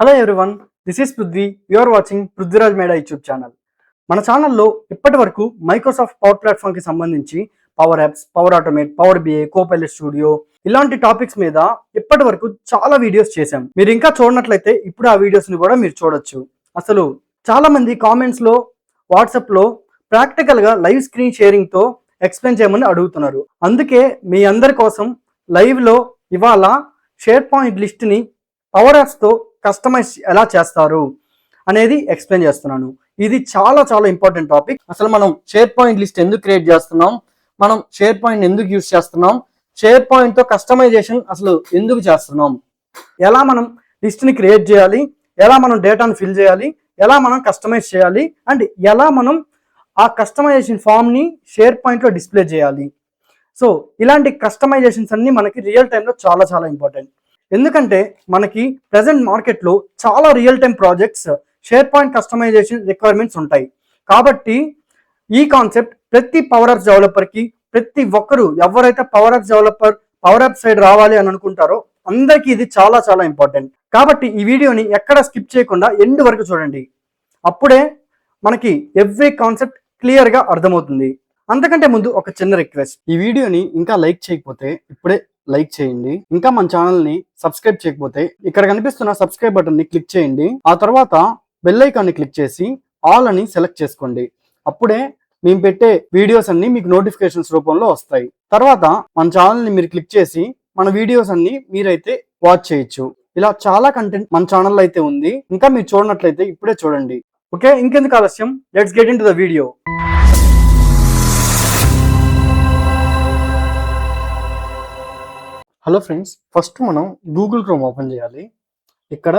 Hello everyone, this is Prithvi. You are watching Prithviraj Meda YouTube channel. మన ఛానల్లో ఇప్పటి వరకు మైక్రోసాఫ్ట్ పవర్ ప్లాట్ఫామ్కి సంబంధించి power apps, power automate, power BI, copilot studio ఇలాంటి టాపిక్స్ మీద ఇప్పటి వరకు చాలా వీడియోస్ చేశాం. మీరు ఇంకా చూడనట్లయితే ఇప్పుడు ఆ వీడియోస్ని కూడా మీరు చూడొచ్చు. అసలు చాలా మంది కామెంట్స్లో, వాట్సాప్లో ప్రాక్టికల్గా లైవ్ స్క్రీన్ షేరింగ్తో ఎక్స్ప్లెయిన్ చేయమని అడుగుతున్నారు. అందుకే మీ అందరి కోసం లైవ్లో ఇవాళ షేర్ పాయింట్ లిస్ట్ని పవర్ యాప్స్తో కస్టమైజ్ ఎలా చేస్తారు అనేది ఎక్స్ప్లెయిన్ చేస్తున్నాను. ఇది చాలా చాలా ఇంపార్టెంట్ టాపిక్. అసలు మనం షేర్ పాయింట్ లిస్ట్ ఎందుకు క్రియేట్ చేస్తున్నాం, మనం షేర్ పాయింట్ ఎందుకు యూజ్ చేస్తున్నాం, షేర్ పాయింట్తో కస్టమైజేషన్ అసలు ఎందుకు చేస్తున్నాం, ఎలా మనం లిస్ట్ని క్రియేట్ చేయాలి, ఎలా మనం డేటాను ఫిల్ చేయాలి, ఎలా మనం కస్టమైజ్ చేయాలి, అండ్ ఎలా మనం ఆ కస్టమైజేషన్ ఫామ్ని షేర్ పాయింట్లో డిస్ప్లే చేయాలి. సో ఇలాంటి కస్టమైజేషన్స్ అన్ని మనకి రియల్ టైంలో చాలా చాలా ఇంపార్టెంట్. ఎందుకంటే మనకి ప్రజెంట్ మార్కెట్లో చాలా real time projects SharePoint customization requirements ఉంటాయి. కాబట్టి ఈ కాన్సెప్ట్ ప్రతి పవర్ యాప్స్ డెవలపర్కి, ప్రతి ఒక్కరు ఎవరైతే power apps developer, power app side రావాలి అని అనుకుంటారో అందరికీ ఇది చాలా చాలా ఇంపార్టెంట్. కాబట్టి ఈ వీడియోని ఎక్కడ స్కిప్ చేయకుండా ఎండ్ వరకు చూడండి. అప్పుడే మనకి ఎవ్రీ కాన్సెప్ట్ క్లియర్గా అర్థమవుతుంది. అంతకంటే ముందు ఒక చిన్న రిక్వెస్ట్, ఈ వీడియోని ఇంకా లైక్ చేయకపోతే ఇప్పుడే లైక్ చేయండి. ఇంకా మన ఛానల్ని సబ్స్క్రైబ్ చేయకపోతే ఇక్కడ కనిపిస్తున్న సబ్స్క్రైబ్ బటన్ని క్లిక్ చేయండి. ఆ తర్వాత బెల్ ఐకాన్ని క్లిక్ చేసి ఆల్ అని సెలెక్ట్ చేసుకోండి. అప్పుడే మేము పెట్టే వీడియోస్ అన్ని మీకు నోటిఫికేషన్స్ రూపంలో వస్తాయి. తర్వాత మన ఛానల్ని మీరు క్లిక్ చేసి మన వీడియోస్ అన్ని మీరైతే వాచ్ చేయొచ్చు. ఇలా చాలా కంటెంట్ మన ఛానల్లో అయితే ఉంది. ఇంకా మీరు చూడనట్లయితే ఇప్పుడే చూడండి. ఓకే, ఇంకెందుకు ఆలస్యం, let's get in to the video. Hello friends, first మనం గూగుల్ క్రోమ్ ఓపెన్ చేయాలి. ఇక్కడ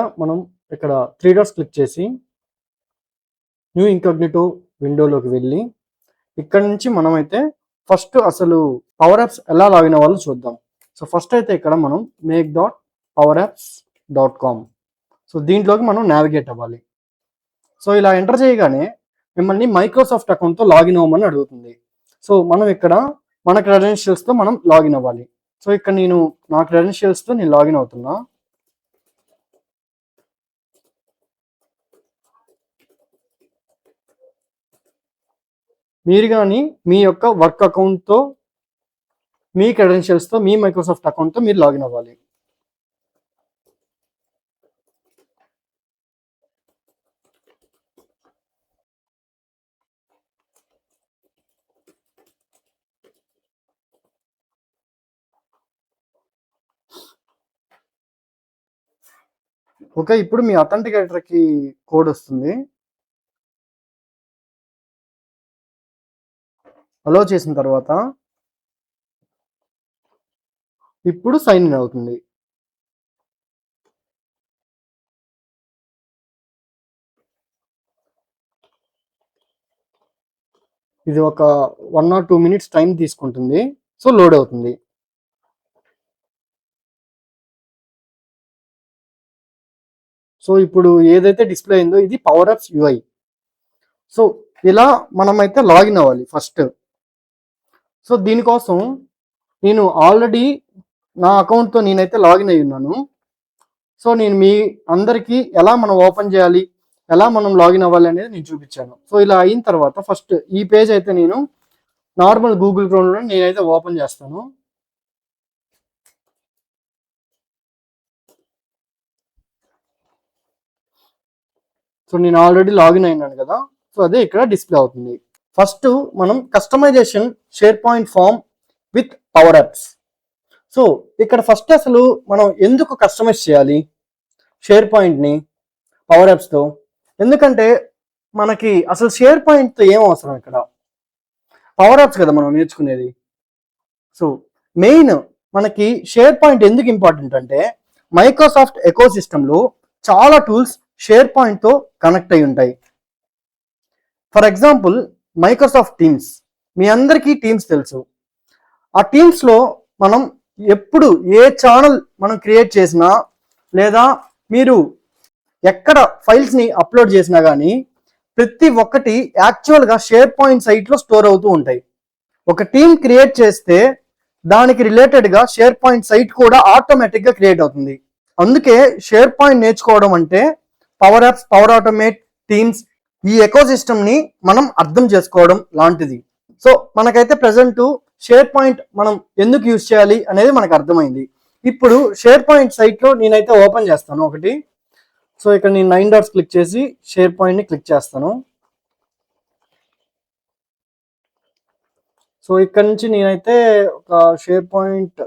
త్రీ డాట్స్ క్లిక్ చేసి న్యూ ఇన్కాగ్నిటో విండోలోకి వెళ్ళి ఇక్కడ నుంచి మనమైతే ఫస్ట్ అసలు పవర్ యాప్స్ ఎలా లాగిన్ అవ్వాలో చూద్దాం. సో ఫస్ట్ అయితే ఇక్కడ మనం make.powerapps.com, సో దీంట్లోకి మనం నావిగేట్ అవ్వాలి. సో ఇలా ఎంటర్ చేయగానే మిమ్మల్ని మైక్రోసాఫ్ట్ అకౌంట్తో లాగిన్ అవ్వమని అడుగుతుంది. సో మనం ఇక్కడ మన క్రెడెన్షియల్స్తో మనం లాగిన్ అవ్వాలి. సో ఇక్కడ నేను నా క్రెడెన్షియల్స్తో నేను లాగిన్ అవుతున్నా. మీరు కానీ మీ యొక్క వర్క్ అకౌంట్తో, మీ క్రెడెన్షియల్స్తో, మీ మైక్రోసాఫ్ట్ అకౌంట్తో మీరు లాగిన్ అవ్వాలి. ఓకే, ఇప్పుడు మీ అథెంటికేటర్కి కోడ్ వస్తుంది. అలో చేసిన తర్వాత ఇప్పుడు సైన్ ఇన్ అవుతుంది. ఇది ఒక 1 or 2 minutes టైం తీసుకుంటుంది. సో లోడ్ అవుతుంది. సో ఇప్పుడు ఏదైతే డిస్ప్లే అయిందో ఇది పవర్ యాప్స్ యూఐ. సో ఇలా మనమైతే లాగిన్ అవ్వాలి ఫస్ట్. సో దీనికోసం నేను ఆల్రెడీ నా అకౌంట్తో నేనైతే లాగిన్ అయి ఉన్నాను. సో నేను మీ అందరికీ ఎలా మనం ఓపెన్ చేయాలి, ఎలా మనం లాగిన్ అవ్వాలి అనేది నేను చూపించాను. సో ఇలా అయిన తర్వాత ఫస్ట్ ఈ పేజ్ అయితే నేను నార్మల్ గూగుల్ క్రోమ్లో నేనైతే ఓపెన్ చేస్తాను. సో నేను ఆల్రెడీ లాగిన్ అయినాను కదా, సో అదే ఇక్కడ డిస్ప్లే అవుతుంది. ఫస్ట్ మనం customization SharePoint form with power apps. So ఇక్కడ ఫస్ట్ అసలు మనం ఎందుకు కస్టమైజ్ చేయాలి షేర్ పాయింట్ని పవర్ యాప్స్తో? ఎందుకంటే మనకి అసలు షేర్ పాయింట్తో ఏం అవసరం, ఇక్కడ పవర్ యాప్స్ కదా మనం నేర్చుకునేది. సో మెయిన్ మనకి షేర్ పాయింట్ ఎందుకు ఇంపార్టెంట్ అంటే మైక్రోసాఫ్ట్ ఎకో సిస్టంలో చాలా టూల్స్ షేర్ పాయింట్తో కనెక్ట్ అయి ఉంటాయి. ఫర్ ఎగ్జాంపుల్ మైక్రోసాఫ్ట్ టీమ్స్, మీ అందరికీ టీమ్స్ తెలుసు. ఆ టీమ్స్లో మనం ఎప్పుడు ఏ ఛానల్ మనం క్రియేట్ చేసినా లేదా మీరు ఎక్కడ ఫైల్స్ని అప్లోడ్ చేసినా కానీ ప్రతి ఒక్కటి యాక్చువల్గా షేర్ పాయింట్ సైట్లో స్టోర్ అవుతూ ఉంటాయి. ఒక టీమ్ క్రియేట్ చేస్తే దానికి రిలేటెడ్గా షేర్ పాయింట్ సైట్ కూడా ఆటోమేటిక్గా క్రియేట్ అవుతుంది. అందుకే షేర్ పాయింట్ నేర్చుకోవడం అంటే power apps, power automate, teams ఈ ఎకో ని మనం అర్థం చేసుకోవడం లాంటిది. సో మనకైతే ప్రెసెంట్ షేర్ పాయింట్ మనం ఎందుకు యూజ్ చేయాలి అనేది మనకు అర్థమైంది. ఇప్పుడు షేర్ పాయింట్ సైట్లో నేనైతే ఓపెన్ చేస్తాను ఒకటి. సో ఇక్కడ నేను 9 డాట్స్ క్లిక్ చేసి షేర్ పాయింట్ని క్లిక్ చేస్తాను. సో ఇక్కడ నుంచి నేనైతే ఒక షేర్ పాయింట్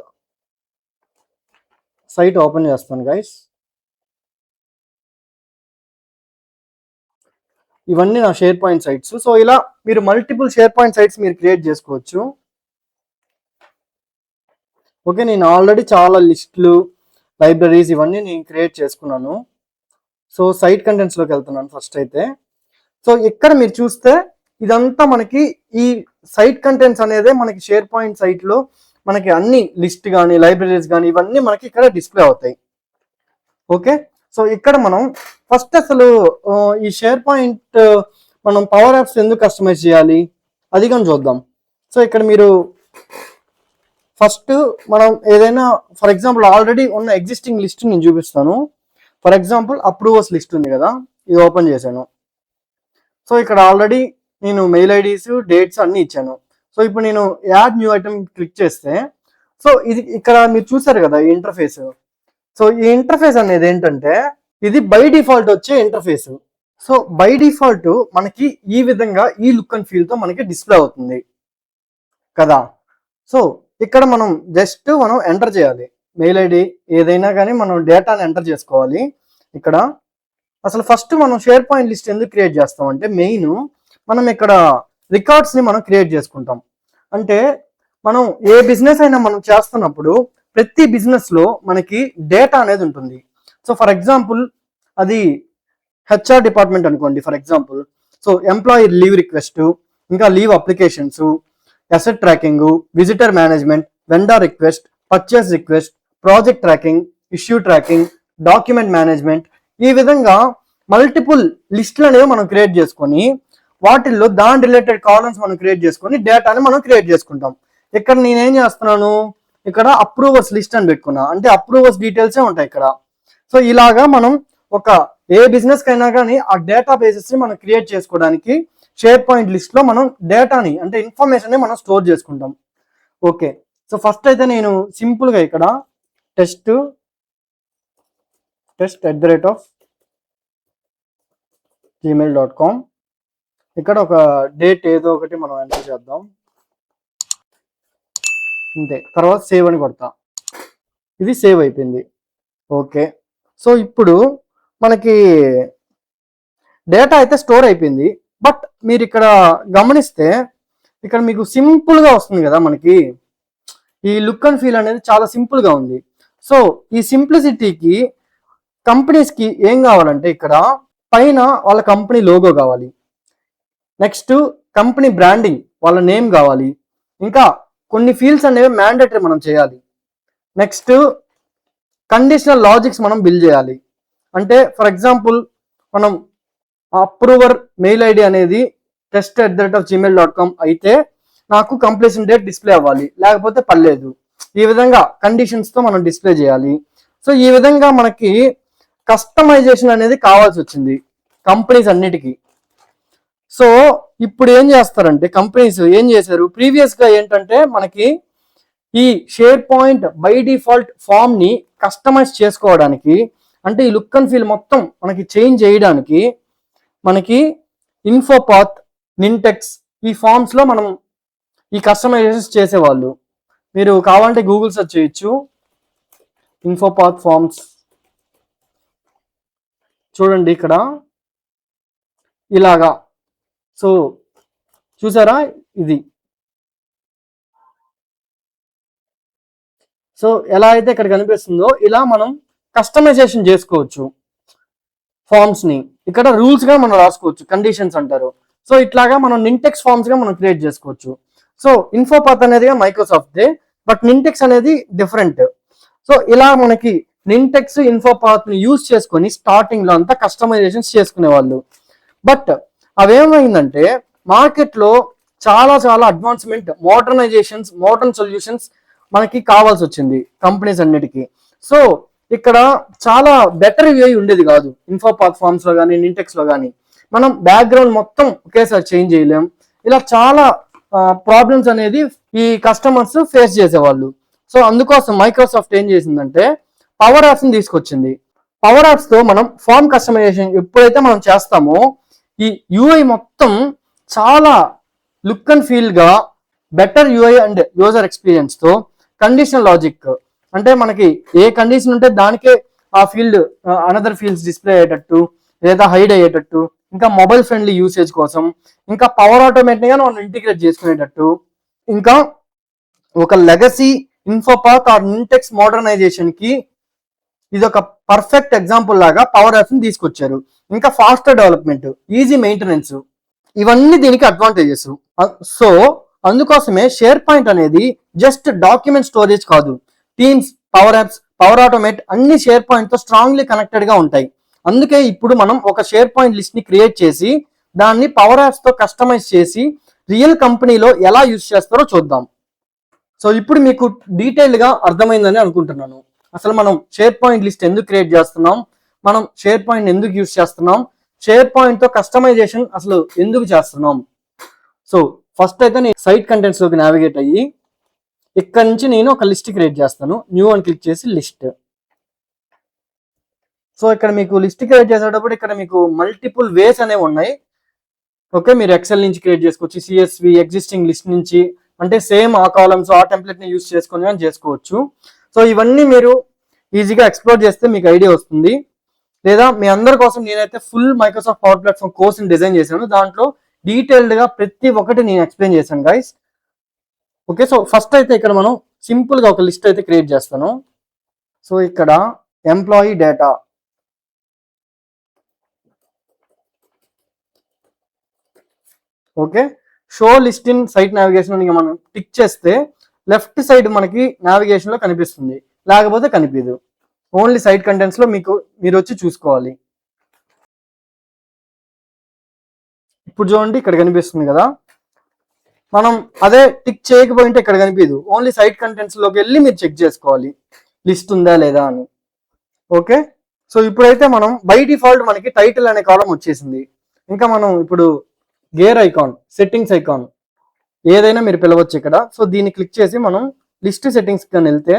సైట్ ఓపెన్ చేస్తాను గైస్. ఇవన్నీ నా షేర్ పాయింట్ సైట్స్. సో ఇలా మీరు మల్టిపుల్ షేర్ పాయింట్ సైట్స్ మీరు క్రియేట్ చేసుకోవచ్చు. ఓకే, నేను ఆల్రెడీ చాలా లిస్టులు, లైబ్రరీస్ ఇవన్నీ నేను క్రియేట్ చేసుకున్నాను. సో సైట్ కంటెంట్స్లోకి వెళ్తున్నాను ఫస్ట్ అయితే. సో ఇక్కడ మీరు చూస్తే ఇదంతా మనకి ఈ సైట్ కంటెంట్స్ అనేది మనకి షేర్ పాయింట్ సైట్లో మనకి అన్ని లిస్ట్ కానీ లైబ్రరీస్ కానీ ఇవన్నీ మనకి ఇక్కడ డిస్ప్లే అవుతాయి. ఓకే, సో ఇక్కడ మనం ఫస్ట్ అసలు ఈ షేర్ పాయింట్ మనం పవర్ యాప్స్ ఎందుకు కస్టమైజ్ చేయాలి అది కానీ చూద్దాం. సో ఇక్కడ మీరు ఫస్ట్ మనం ఏదైనా ఫర్ ఎగ్జాంపుల్ ఆల్రెడీ ఉన్న ఎగ్జిస్టింగ్ లిస్ట్ నేను చూపిస్తాను. ఫర్ ఎగ్జాంపుల్ అప్రూవర్స్ లిస్ట్ ఉంది కదా, ఇది ఓపెన్ చేశాను. సో ఇక్కడ ఆల్రెడీ నేను మెయిల్ ఐడీస్, డేట్స్ అన్ని ఇచ్చాను. సో ఇప్పుడు నేను యాడ్ న్యూ ఐటమ్ క్లిక్ చేస్తే సో ఇది ఇక్కడ మీరు చూసారు కదా ఈ ఇంటర్ఫేస్. సో ఈ ఇంటర్ఫేస్ అనేది ఏంటంటే ఇది బై డిఫాల్ట్ వచ్చే ఇంటర్ఫేస్. సో బై డిఫాల్ట్ మనకి ఈ విధంగా ఈ లుక్ అండ్ ఫీల్ తో మనకి డిస్ప్లే అవుతుంది కదా. సో ఇక్కడ మనం జస్ట్ మనం ఎంటర్ చేయాలి మెయిల్ ఐడి ఏదైనా కానీ మనం డేటాని ఎంటర్ చేసుకోవాలి. ఇక్కడ అసలు ఫస్ట్ మనం షేర్ పాయింట్ లిస్ట్ ఎందుకు క్రియేట్ చేస్తాం అంటే మెయిన్ మనం ఇక్కడ రికార్డ్స్ ని మనం క్రియేట్ చేసుకుంటాం. అంటే మనం ఏ బిజినెస్ అయినా మనం చేస్తున్నప్పుడు ప్రతి బిజినెస్ లో మనకి డేటా అనేది ఉంటుంది. సో ఫర్ ఎగ్జాంపుల్ అది హెచ్ఆర్ డిపార్ట్మెంట్ అనుకోండి for example. So employee leave request, ఇంకా leave applications, asset tracking, visitor management, vendor request, purchase request, project tracking, issue tracking, document management, ఈ విధంగా మల్టిపుల్ లిస్టులు అనేవి మనం క్రియేట్ చేసుకొని వాటిల్లో దాని రిలేటెడ్ కాలమ్స్ మనం క్రియేట్ చేసుకొని డేటాని మనం క్రియేట్ చేసుకుంటాం. ఇక్కడ నేనేం చేస్తున్నాను, ఇక్కడ అప్రూవర్స్ లిస్ట్ అని పెట్టుకున్నా, అంటే అప్రూవర్స్ డీటెయిల్సే ఉంటాయి ఇక్కడ. సో ఇలాగా మనం ఒక ఏ బిజినెస్ కైనా కానీ ఆ డేటా బేసెస్ ని మనం క్రియేట్ చేసుకోవడానికి షేర్ పాయింట్ లిస్ట్ లో మనం డేటాని అంటే ఇన్ఫర్మేషన్ ని మనం స్టోర్ చేసుకుంటాం. ఓకే, సో ఫస్ట్ అయితే నేను సింపుల్ గా ఇక్కడ టెస్ట్ @gmail.com ఇక్కడ ఒక డేట్ ఏదో ఒకటి మనం ఎంటర్ చేద్దాం అంతే. తర్వాత సేవ్ అని కొడతా, ఇది సేవ్ అయిపోయింది. ఓకే, సో ఇప్పుడు మనకి డేటా అయితే స్టోర్ అయిపోయింది. బట్ మీరు ఇక్కడ గమనిస్తే ఇక్కడ మీకు సింపుల్ గా వస్తుంది కదా, మనకి ఈ లుక్ అండ్ ఫీల్ అనేది చాలా సింపుల్ గా ఉంది. సో ఈ సింప్లిసిటీకి కంపెనీస్ కి ఏం కావాలంటే ఇక్కడ పైన వాళ్ళ కంపెనీ లోగో కావాలి, నెక్స్ట్ కంపెనీ బ్రాండింగ్ వాళ్ళ నేమ్ కావాలి, ఇంకా కొన్ని ఫీల్డ్స్ అనేవి మ్యాండేటరీ మనం చేయాలి, నెక్స్ట్ కండిషనల్ లాజిక్స్ మనం బిల్డ్ చేయాలి. అంటే ఫర్ ఎగ్జాంపుల్ మనం అప్రూవర్ మెయిల్ ఐడి అనేది test@gmail.com అయితే నాకు కంప్లీషన్ డేట్ డిస్ప్లే అవ్వాలి, లేకపోతే పర్లేదు. ఈ విధంగా కండిషన్స్ తో మనం డిస్ప్లే చేయాలి. సో ఈ విధంగా మనకి కస్టమైజేషన్ అనేది కావాల్సి వచ్చింది కంపెనీస్ అన్నిటికీ. సో ఇప్పుడు ఏం చేస్తారంటే కంపెనీస్ ఏం చేశారు, ప్రీవియస్ గా ఏంటంటే మనకి ఈ SharePoint by default form ని కస్టమైజ్ చేసుకోవడానికి అంటే ఈ లుక్ అండ్ ఫీల్ మొత్తం మనకి చేంజ్ చేయడానికి మనకి ఇన్ఫోపాత్, నింటెక్స్ ఈ ఫామ్స్ లో మనం ఈ కస్టమైజేషన్స్ చేసేవాళ్ళు. మీరు కావాలంటే గూగుల్ సెర్చ్ చేయొచ్చు, ఇన్ఫోపాత్ ఫామ్స్ చూడండి ఇక్కడ ఇలాగా. సో చూసారా ఇది. సో ఎలా అయితే ఇక్కడ కనిపిస్తుందో ఇలా మనం కస్టమైజేషన్ చేసుకోవచ్చు ఫామ్స్ ని. ఇక్కడ రూల్స్ గా మనం రాసుకోవచ్చు, కండిషన్స్ అంటారు. సో ఇట్లాగా మనం నింటెక్స్ ఫామ్స్ గా మనం క్రియేట్ చేసుకోవచ్చు. సో ఇన్ఫోపాత్ అనేది మైక్రోసాఫ్ట్ దే, బట్ నింటెక్స్ అనేది డిఫరెంట్. సో ఇలా మనకి నింటెక్స్, ఇన్ఫోపాత్ ని యూజ్ చేసుకొని స్టార్టింగ్ లో అంతా కస్టమైజేషన్స్ చేసుకునే వాళ్ళు. బట్ అవేమైందంటే మార్కెట్ లో చాలా చాలా అడ్వాన్స్మెంట్, మోడర్న్ సొల్యూషన్స్ మనకి కావాల్సి వచ్చింది కంపెనీస్ అన్నిటికీ. సో ఇక్కడ చాలా బెటర్ యూఐ ఉండేది కాదు. ఇన్ఫోపాత్ ఫార్మ్స్ లో కానీ నింటెక్స్ లో కానీ మనం బ్యాక్గ్రౌండ్ మొత్తం ఒకేసారి చేంజ్ చేయలేం. ఇలా చాలా ప్రాబ్లమ్స్ అనేది ఈ కస్టమర్స్ ఫేస్ చేసేవాళ్ళు. సో అందుకోసం మైక్రోసాఫ్ట్ ఏం చేసిందంటే పవర్ యాప్స్ ని తీసుకొచ్చింది. పవర్ యాప్స్ తో మనం ఫార్మ్ కస్టమైజేషన్ ఎప్పుడైతే మనం చేస్తామో ఈ యూఐ మొత్తం చాలా లుక్ అండ్ ఫీల్ గా better UI and user experience తో కండిషనల్ లాజిక్ అంటే మనకి ఏ కండిషన్ ఉంటే దానికే ఆ ఫీల్డ్ అనదర్ ఫీల్డ్స్ డిస్ప్లే అయ్యేటట్టు లేదా హైడ్ అయ్యేటట్టు, ఇంకా మొబైల్ ఫ్రెండ్లీ యూసేజ్ కోసం, ఇంకా పవర్ ఆటోమేట్ గా మనం ఇంటిగ్రేట్ చేసుకునేటట్టు, ఇంకా ఒక లెగసీ ఇన్ఫోపాత్ ఆర్ నింటెక్స్ మోడర్నైజేషన్ కి ఇది ఒక పర్ఫెక్ట్ ఎగ్జాంపుల్ లాగా పవర్ యాప్స్ ని తీసుకొచ్చారు. ఇంకా ఫాస్టర్ డెవలప్మెంట్, ఈజీ మెయింటెనెన్స్, ఇవన్నీ దీనికి అడ్వాంటేజెస్. సో అందుకోసమే షేర్ పాయింట్ అనేది జస్ట్ డాక్యుమెంట్ స్టోరేజ్ కాదు. Teams, power apps, power automate అన్ని షేర్ పాయింట్ తో స్ట్రాంగ్లీ కనెక్టెడ్ గా ఉంటాయి. అందుకే ఇప్పుడు మనం ఒక షేర్ పాయింట్ లిస్ట్ ని క్రియేట్ చేసి దాన్ని పవర్ యాప్స్ తో కస్టమైజ్ చేసి రియల్ కంపెనీలో ఎలా యూజ్ చేస్తారో చూద్దాం. సో ఇప్పుడు మీకు డీటెయిల్డ్ గా అర్థమైందని అనుకుంటున్నాను. అసలు మనం షేర్ పాయింట్ లిస్ట్ ఎందుకు క్రియేట్ చేస్తున్నాం, మనం షేర్ పాయింట్ ఎందుకు యూజ్ చేస్తున్నాం, షేర్ పాయింట్ తో కస్టమైజేషన్ అసలు ఎందుకు చేస్తున్నాం. సో ఫస్ట్ అయితే నేను సైట్ కంటెంట్స్ లోకి నావిగేట్ అయ్యి ఇక్కడ నుంచి నేను ఒక లిస్ట్ క్రియేట్ చేస్తాను. న్యూ అని క్లిక్ చేసి లిస్ట్. సో ఇక్కడ మీకు లిస్ట్ క్రియేట్ చేసేటప్పుడు ఇక్కడ మీకు మల్టిపుల్ వేస్ అనేవి ఉన్నాయి. ఓకే, మీరు ఎక్సెల్ నుంచి క్రియేట్ చేసుకోవచ్చు, సిఎస్వి ఎగ్జిస్టింగ్ లిస్ట్ నుంచి, అంటే సేమ్ ఆ కాలమ్స్ ఆ టెంప్లెట్ ని యూజ్ చేసుకొని అని చేసుకోవచ్చు. సో ఇవన్నీ మీరు ఈజీగా ఎక్స్ప్లోర్ చేస్తే మీకు ఐడియా వస్తుంది. లేదా మీ అందరి కోసం నేనైతే full Microsoft power platform course design చేశాను. దాంట్లో డీటెయిల్డ్ గా ప్రతి ఒక్కటి నేను ఎక్స్ప్లెయిన్ చేశాను గైస్. ఓకే, సో ఫస్ట్ అయితే ఇక్కడ మనం సింపుల్ గా ఒక లిస్ట్ అయితే క్రియేట్ చేస్తాను. సో ఇక్కడ employee data, okay, show list in site navigation మనం టిక్ చేస్తే లెఫ్ట్ సైడ్ మనకి నావిగేషన్ లో కనిపిస్తుంది, లేకపోతే కనిపించదు. ఓన్లీ సైట్ కంటెంట్స్ లో మీరు వచ్చి చూసుకోవాలి. ఇప్పుడు చూడండి ఇక్కడ కనిపిస్తుంది కదా. మనం అదే టిక్ చేయకపోయింటే ఇక్కడ కనిపించదు. ఓన్లీ సైట్ కంటెంట్స్ లోకి వెళ్ళి మీరు చెక్ చేసుకోవాలి లిస్ట్ ఉందా లేదా అని. ఓకే, సో ఇప్పుడైతే మనం బై డిఫాల్ట్ మనకి టైటిల్ అనే కాలం వచ్చేసింది. ఇంకా మనం ఇప్పుడు గేర్ ఐకాన్, సెట్టింగ్స్ ఐకాన్ ఏదైనా మీరు పిలవచ్చు ఇక్కడ. సో దీన్ని క్లిక్ చేసి మనం లిస్ట్ సెట్టింగ్స్ కానీ వెళ్తే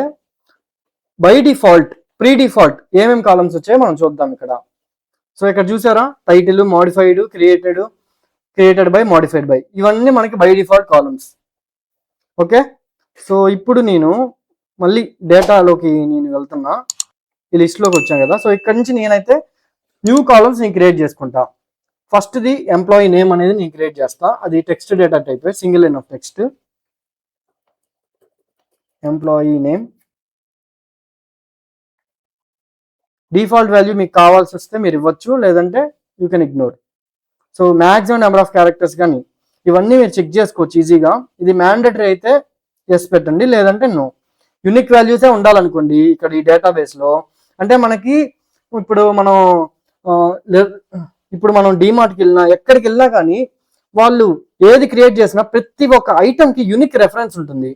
బై డిఫాల్ట్, ప్రీ డిఫాల్ట్ ఏమేమి కాలమ్స్ వచ్చాయో మనం చూద్దాం ఇక్కడ. సో ఇక్కడ చూసారా, title, modified, created by, modified by, ఇవన్నీ మనకి by default columns. Okay, so ఇప్పుడు నేను మళ్ళీ డేటాలోకి నేను వెళ్తున్నా. ఈ లిస్ట్లోకి వచ్చాను కదా. సో ఇక్కడ నుంచి నేనైతే న్యూ కాలమ్స్ నేను క్రియేట్ చేసుకుంటా. ఫస్ట్ది ఎంప్లాయీ నేమ్ అనేది నేను క్రియేట్ చేస్తా. అది text data type, single line of text. Employee name default value మీకు కావాల్సి వస్తే మీరు ఇవ్వచ్చు, లేదంటే you can ignore. So maximum number of characters కానీ ఇవన్నీ మీరు చెక్ చేసుకోవచ్చు ఈజీగా. ఇది మ్యాండేటరీ అయితే ఎస్ పెట్టండి, లేదంటే నో. యూనిక్ వాల్యూసే ఉండాలనుకోండి ఇక్కడ ఈ డేటాబేస్లో. అంటే మనకి ఇప్పుడు మనం డిమార్ట్కి వెళ్ళినా ఎక్కడికి వెళ్ళినా కానీ వాళ్ళు ఏది క్రియేట్ చేసినా ప్రతి ఒక్క ఐటమ్కి యూనిక్ రెఫరెన్స్ ఉంటుంది.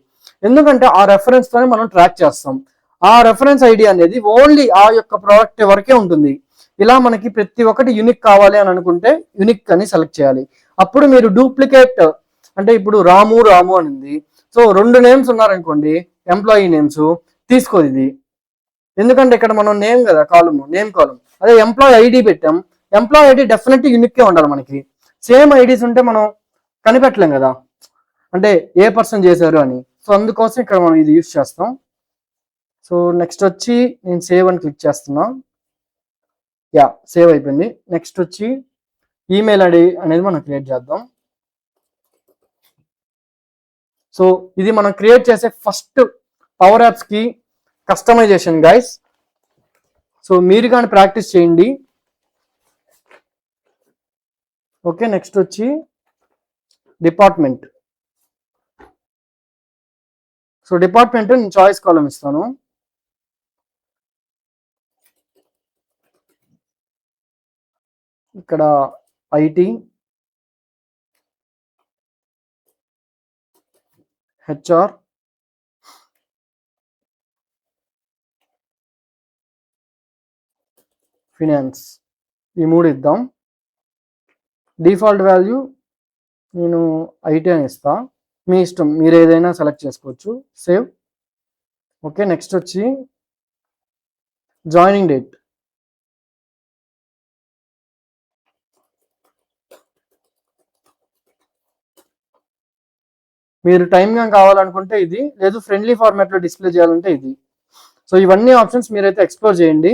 ఎందుకంటే ఆ రెఫరెన్స్ తోనే మనం ట్రాక్ చేస్తాం. ఆ రెఫరెన్స్ ఐడి అనేది ఓన్లీ ఆ యొక్క ప్రోడక్ట్ వరకే ఉంటుంది. ఇలా మనకి ప్రతి ఒక్కటి యూనిక్ కావాలి అని అనుకుంటే యూనిక్ అని సెలెక్ట్ చేయాలి. అప్పుడు మీరు డూప్లికేట్, అంటే ఇప్పుడు రాము అని ఉంది. సో 2 నేమ్స్ ఉన్నారనుకోండి, ఎంప్లాయీ నేమ్స్, తీసుకోదు ఇది. ఎందుకంటే ఇక్కడ మనం నేమ్ కదా కాలమ్, నేమ్ కాలమ్. అదే ఎంప్లాయీ ఐడి పెట్టాం, ఎంప్లాయీ ఐడి డెఫినెట్లీ యూనిక్గా ఉండాలి మనకి. సేమ్ ఐడీస్ ఉంటే మనం కనిపెట్టలేం కదా, అంటే ఏ పర్సన్ చేశారు అని. సో అందుకోసం ఇక్కడ మనం ఇది యూజ్ చేస్తాం. సో నెక్స్ట్ వచ్చి నేను సేవ్ అని క్లిక్ చేస్తున్నా. యా, సేవ్ అయిపోయింది. నెక్స్ట్ వచ్చి ఈమెయిల్ ఐడి అనేది మనం క్రియేట్ చేద్దాం. సో ఇది మనం క్రియేట్ చేసే ఫస్ట్ పవర్ యాప్స్కి కస్టమైజేషన్ గైస్. సో మీరు కానీ ప్రాక్టీస్ చేయండి. ఓకే, నెక్స్ట్ వచ్చి డిపార్ట్మెంట్. సో డిపార్ట్మెంట్ నేను చాయిస్ కాలమ్ ఇస్తాను. ఇక్కడ ఐటీ, హెచ్ఆర్, ఫినాన్స్, ఈ 3 ఇద్దాం. డిఫాల్ట్ వాల్యూ నేను ఐటీ అని ఇస్తా, మీ ఇష్టం, మీరు ఏదైనా సెలెక్ట్ చేసుకోవచ్చు. సేవ్. ఓకే, నెక్స్ట్ వచ్చి జాయినింగ్ డేట్. మీరు టైమ్గా కావాలనుకుంటే ఇది, లేదు ఫ్రెండ్లీ ఫార్మాట్లో డిస్ప్లే చేయాలంటే ఇది. సో ఇవన్నీ ఆప్షన్స్ మీరైతే ఎక్స్ప్లోర్ చేయండి.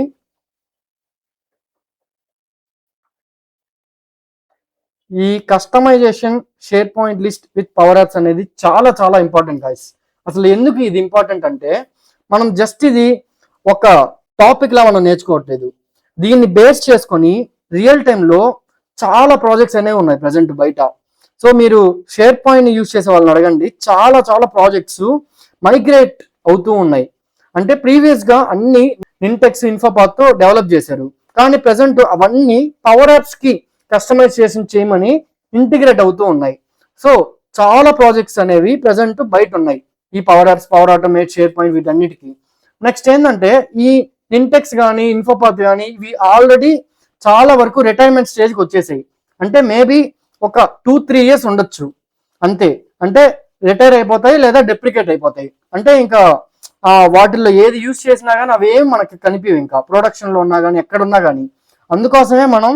ఈ customization SharePoint list with power apps అనేది చాలా చాలా ఇంపార్టెంట్ గైస్. అసలు ఎందుకు ఇది ఇంపార్టెంట్ అంటే, మనం జస్ట్ ఇది ఒక టాపిక్ లా మనం నేర్చుకోవట్లేదు, దీన్ని బేస్ చేసుకొని రియల్ టైంలో చాలా ప్రాజెక్ట్స్ అనేవి ఉన్నాయి ప్రజెంట్ బయట. సో మీరు షేర్ పాయింట్ యూజ్ చేసే వాళ్ళని అడగండి, చాలా చాలా ప్రాజెక్ట్స్ మైగ్రేట్ అవుతూ ఉన్నాయి. అంటే ప్రీవియస్ గా అన్ని నింటెక్స్ ఇన్ఫోపాత్ తో డెవలప్ చేశారు, కానీ ప్రజెంట్ అవన్నీ పవర్ యాప్స్ కి కస్టమైజేషన్ చేయమని ఇంటిగ్రేట్ అవుతూ ఉన్నాయి. సో చాలా ప్రాజెక్ట్స్ అనేవి ప్రజెంట్ బయట ఉన్నాయి, ఈ power apps, power automate, share point వీటన్నిటికీ. నెక్స్ట్ ఏంటంటే, ఈ నింటెక్స్ కానీ ఇన్ఫోపాత్ కానీ ఇవి ఆల్రెడీ చాలా వరకు రిటైర్మెంట్ స్టేజ్కి వచ్చేసాయి. అంటే మేబీ ఒక 2-3 years ఉండొచ్చు అంతే. అంటే రిటైర్ అయిపోతాయి లేదా డెప్రికేట్ అయిపోతాయి. అంటే ఇంకా వాటిల్లో ఏది యూజ్ చేసినా కానీ అవేం మనకి కనిపించవు ఇంకా ప్రొడక్షన్లో ఉన్నా కానీ ఎక్కడున్నా కానీ. అందుకోసమే మనం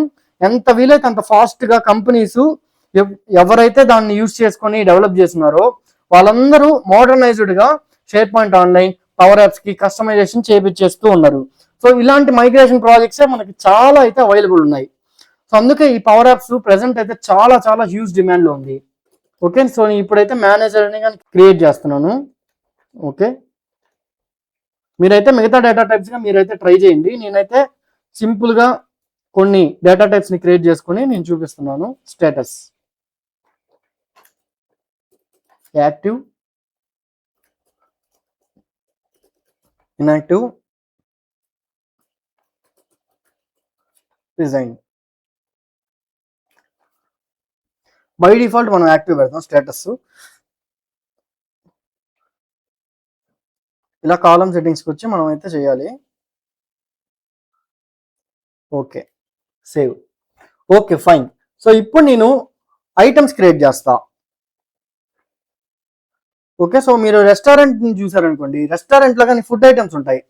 ఎంత వీలైతే అంత ఫాస్ట్గా కంపెనీస్ ఎవరైతే దాన్ని యూజ్ చేసుకొని డెవలప్ చేస్తున్నారో వాళ్ళందరూ మోడర్నైజ్డ్గా షేర్ పాయింట్ ఆన్లైన్, పవర్ యాప్స్కి కస్టమైజేషన్ చేపిచ్చేస్తూ ఉన్నారు. సో ఇలాంటి మైగ్రేషన్ ప్రాజెక్ట్సే మనకి చాలా అయితే అవైలబుల్ ఉన్నాయి. సో అందుకే ఈ పవర్ యాప్స్ ప్రెసెంట్ అయితే చాలా చాలా హ్యూజ్ డిమాండ్లో ఉంది. ఓకే, సో నేను ఇప్పుడైతే మేనేజర్ అని కానీ క్రియేట్ చేస్తున్నాను. ఓకే, మీరైతే మిగతా డేటా టైప్స్గా మీరైతే ట్రై చేయండి. నేనైతే సింపుల్గా కొన్ని డేటా టైప్స్ని క్రియేట్ చేసుకొని నేను చూపిస్తున్నాను. Status, active, inactive, resign. By default మనం యాక్టివ్ పెడతాం స్టేటస్. ఇలా కాలమ్ సెట్టింగ్స్కి వచ్చి మనం అయితే చేయాలి. Okay, save. Okay fine. So ఇప్పుడు నేను ఐటమ్స్ క్రియేట్ చేస్తా. ఓకే, సో మీరు రెస్టారెంట్ చూసారనుకోండి, రెస్టారెంట్లో కానీ ఫుడ్ ఐటమ్స్ ఉంటాయి.